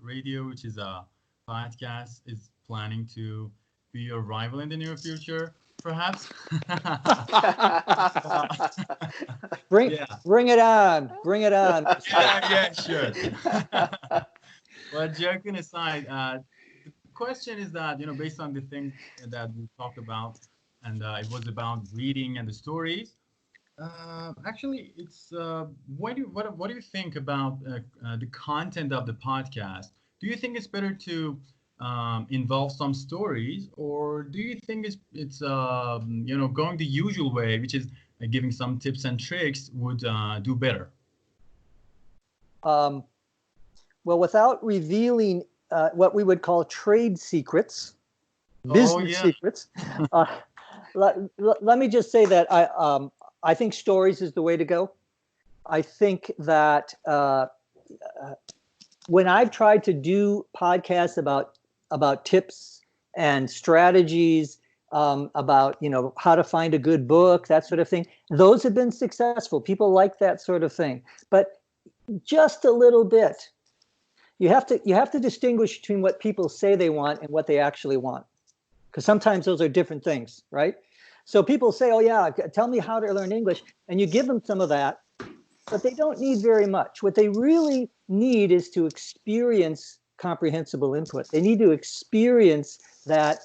S4: Radio, which is a podcast. Is planning to be your rival in the near future, perhaps.
S2: Bring it on.
S4: Yeah, sure. But joking aside, the question is that, based on the thing that we talked about, and it was about reading and the stories. Actually, it's what do you think about the content of the podcast? Do you think it's better to involve some stories, or do you think it's going the usual way, which is giving some tips and tricks would do better?
S2: Well, without revealing what we would call trade secrets, business secrets, let me just say that I think stories is the way to go. I think that when I've tried to do podcasts about tips and strategies, about how to find a good book, that sort of thing, those have been successful. People like that sort of thing, but just a little bit. You have to distinguish between what people say they want and what they actually want, because sometimes those are different things, right? So people say, oh yeah, tell me how to learn English, and you give them some of that, but they don't need very much. What they really need is to experience comprehensible input. They need to experience that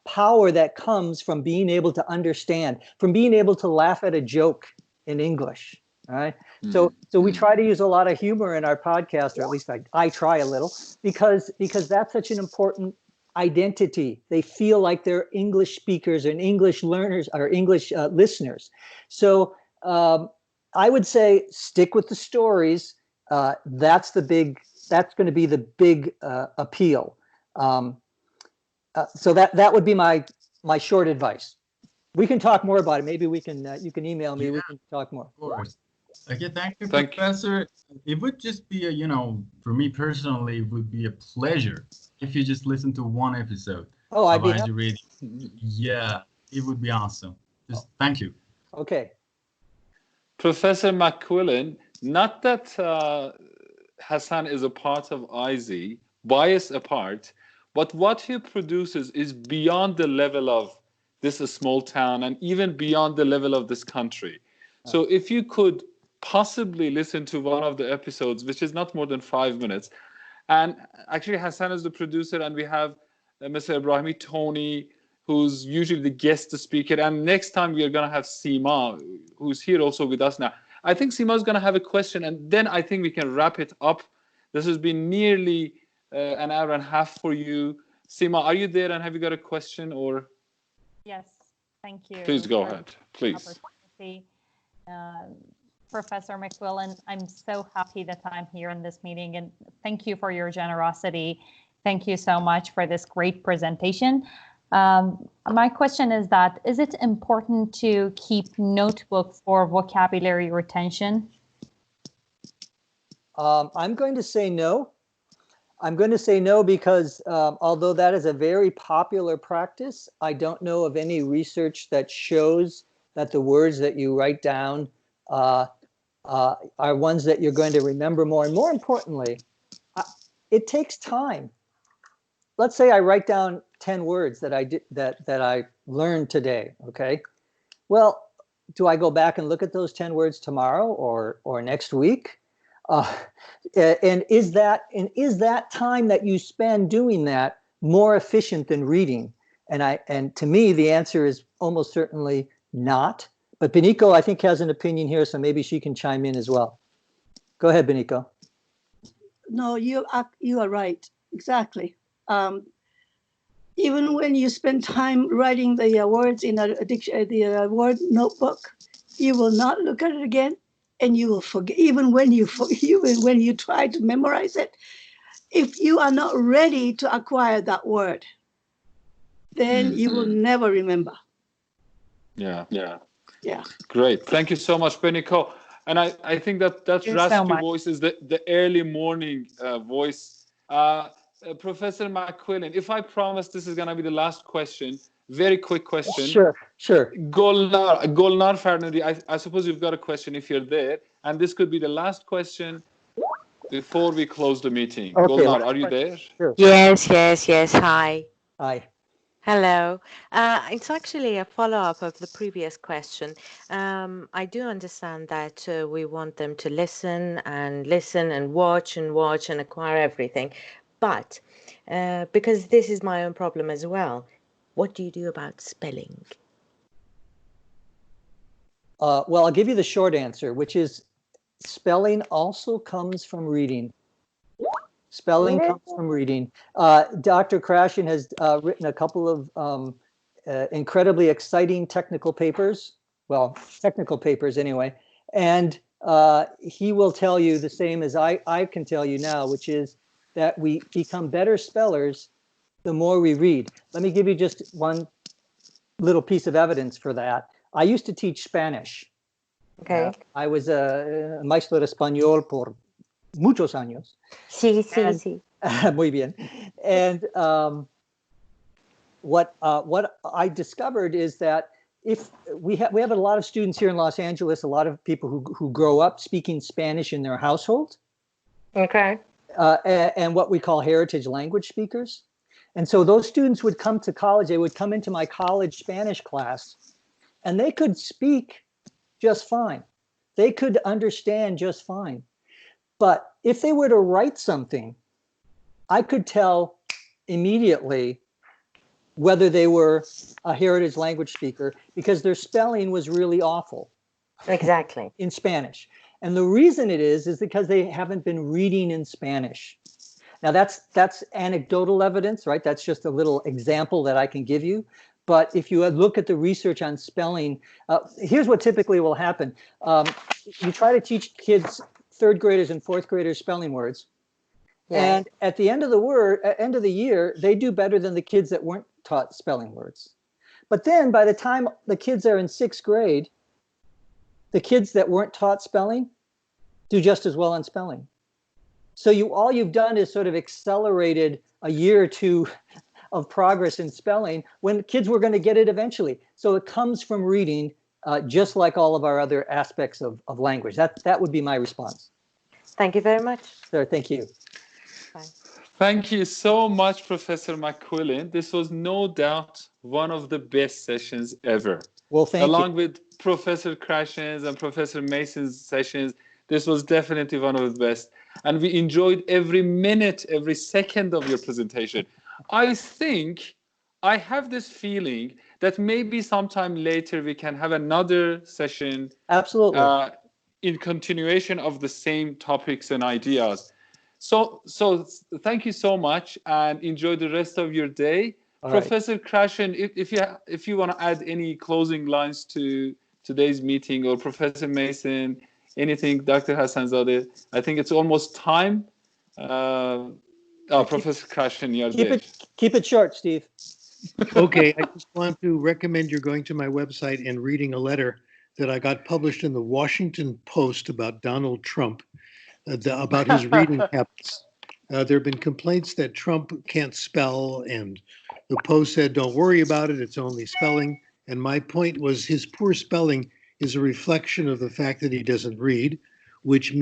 S2: power that comes from being able to understand, from being able to laugh at a joke in English. All right. So we try to use a lot of humor in our podcast, or at least I try a little, because that's such an important identity. They feel like they're English speakers and English learners or English listeners. So I would say stick with the stories. That's going to be the big appeal. So that would be my short advice. We can talk more about it. Maybe we can. You can email me.
S4: Yeah,
S2: We can talk more.
S4: of course. Okay, thank you,
S1: Thank you.
S4: Professor. It would just be for me personally, it would be a pleasure if you just listen to one episode
S2: Oh, I'd
S4: of
S2: be
S4: IG
S2: happy.
S4: Radio. Yeah, it would be awesome. Just thank you.
S2: Okay.
S1: Professor McQuillan, not that Hassan is a part of IZ, bias apart, but what he produces is beyond the level of this small town and even beyond the level of this country. So if you could possibly listen to one of the episodes, which is not more than 5 minutes, and actually Hassan is the producer, and we have Mr. Ibrahimi Tony, who's usually the guest speaker, and next time we are going to have Seema, who's here also with us now. I think Seema is going to have a question, and then I think we can wrap it up. This has been nearly an hour and a half for you. Seema, are you there, and have you got a question? Or
S6: Yes, thank you.
S1: please go
S6: for
S1: ahead,
S6: the
S1: please.
S6: opportunity. Professor McQuillan, I'm so happy that I'm here in this meeting, and thank you for your generosity. Thank you so much for this great presentation. My question is that, is it important to keep notebooks for vocabulary retention?
S2: I'm going to say no. I'm going to say no because although that is a very popular practice, I don't know of any research that shows that the words that you write down are ones that you're going to remember more. And more importantly, it takes time. Let's say I write down 10 words that I learned today. Okay. Well, do I go back and look at those 10 words tomorrow or next week? And is that time that you spend doing that more efficient than reading? And to me, the answer is almost certainly not. But Beniko, I think, has an opinion here, so maybe she can chime in as well. Go ahead, Beniko.
S5: No, you are right. Exactly. Even when you spend time writing the words in the word notebook, you will not look at it again, and you will forget. Even when you try to memorize it, if you are not ready to acquire that word, then you will never remember.
S1: Yeah.
S5: Yeah.
S1: Great. Thank you so much, Beniko. And I think that raspy voice is the early morning voice. Professor McQuillan, if I promise this is going to be the last question, very quick question.
S2: Sure.
S1: Golnar Farnudi, I suppose you've got a question if you're there. And this could be the last question before we close the meeting.
S2: Okay,
S1: Golnar, are you there?
S2: Sure.
S11: Yes. Hi.
S2: Hi.
S11: Hello. It's actually a follow-up of the previous question. I do understand that we want them to listen and watch and acquire everything. But because this is my own problem as well, what do you do about spelling?
S2: Well, I'll give you the short answer, which is spelling also comes from reading. Spelling comes from reading. Dr. Krashen has written a couple of incredibly exciting technical papers. Well, technical papers anyway. And he will tell you the same as I can tell you now, which is that we become better spellers the more we read. Let me give you just one little piece of evidence for that. I used to teach Spanish.
S11: Okay.
S2: I was a maestro de español por muchos años.
S11: Sí.
S2: Muy bien. And what I discovered is that if we have a lot of students here in Los Angeles, a lot of people who grow up speaking Spanish in their household.
S11: Okay.
S2: And what we call heritage language speakers. And so those students would come to college, they would come into my college Spanish class, and they could speak just fine. They could understand just fine. But if they were to write something, I could tell immediately whether they were a heritage language speaker because their spelling was really awful.
S11: Exactly.
S2: In Spanish. And the reason it is because they haven't been reading in Spanish. Now that's anecdotal evidence, right? That's just a little example that I can give you. But if you look at the research on spelling, here's what typically will happen. you try to teach kids, third graders and fourth graders, spelling words.
S11: Yeah.
S2: And at the end of the year, they do better than the kids that weren't taught spelling words. But then by the time the kids are in sixth grade, the kids that weren't taught spelling do just as well on spelling. So all you've done is sort of accelerated a year or two of progress in spelling when kids were going to get it eventually. So it comes from reading, just like all of our other aspects of language. That would be my response.
S11: Thank you very much.
S2: Sir, thank you.
S11: Bye.
S1: Thank you so much, Professor McQuillan. This was no doubt one of the best sessions ever.
S2: Well, thank you.
S1: Along with Professor Krashen's and Professor Mason's sessions, this was definitely one of the best. And we enjoyed every minute, every second of your presentation. I have this feeling that maybe sometime later we can have another session.
S2: Absolutely.
S1: In continuation of the same topics and ideas. So thank you so much and enjoy the rest of your day.
S2: All
S1: Professor Krashen, if you want to add any closing lines to today's meeting, or Professor Mason, anything, Dr. Hassanzadeh, I think it's almost time. Professor Krashen, you're there.
S2: Keep it short, Steve.
S3: Okay, I just want to recommend you're going to my website and reading a letter that I got published in the Washington Post about Donald Trump, about his reading habits. There have been complaints that Trump can't spell, and the Post said, don't worry about it, it's only spelling. And my point was his poor spelling is a reflection of the fact that he doesn't read, which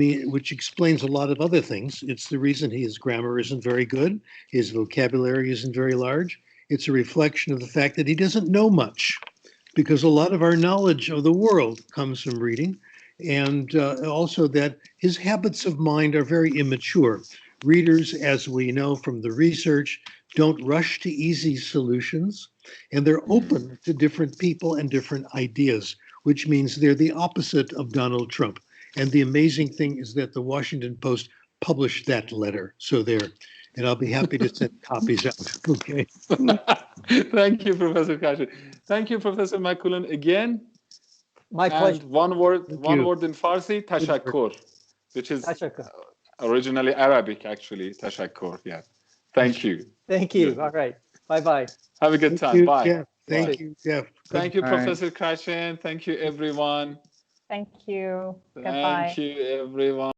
S3: explains a lot of other things. It's the reason his grammar isn't very good, his vocabulary isn't very large. It's a reflection of the fact that he doesn't know much, because a lot of our knowledge of the world comes from reading, and also that his habits of mind are very immature. Readers, as we know from the research, don't rush to easy solutions, and they're open to different people and different ideas, which means they're the opposite of Donald Trump. And the amazing thing is that the Washington Post published that letter. So there, and I'll be happy to send copies out. Okay.
S1: Thank you, Professor Krashen. Thank you, Professor McQuillan, again.
S2: My pleasure.
S1: And one word in Farsi, tashakkur, which is originally Arabic, actually, tashakkur. Yeah. Thank you.
S2: Thank you. All right. Bye-bye.
S1: Have a good time. Bye.
S3: Jeff. Thank you, Jeff.
S1: Thank you, Professor Krashen. Thank you, everyone.
S12: Thank you. Goodbye.
S1: Thank you, everyone.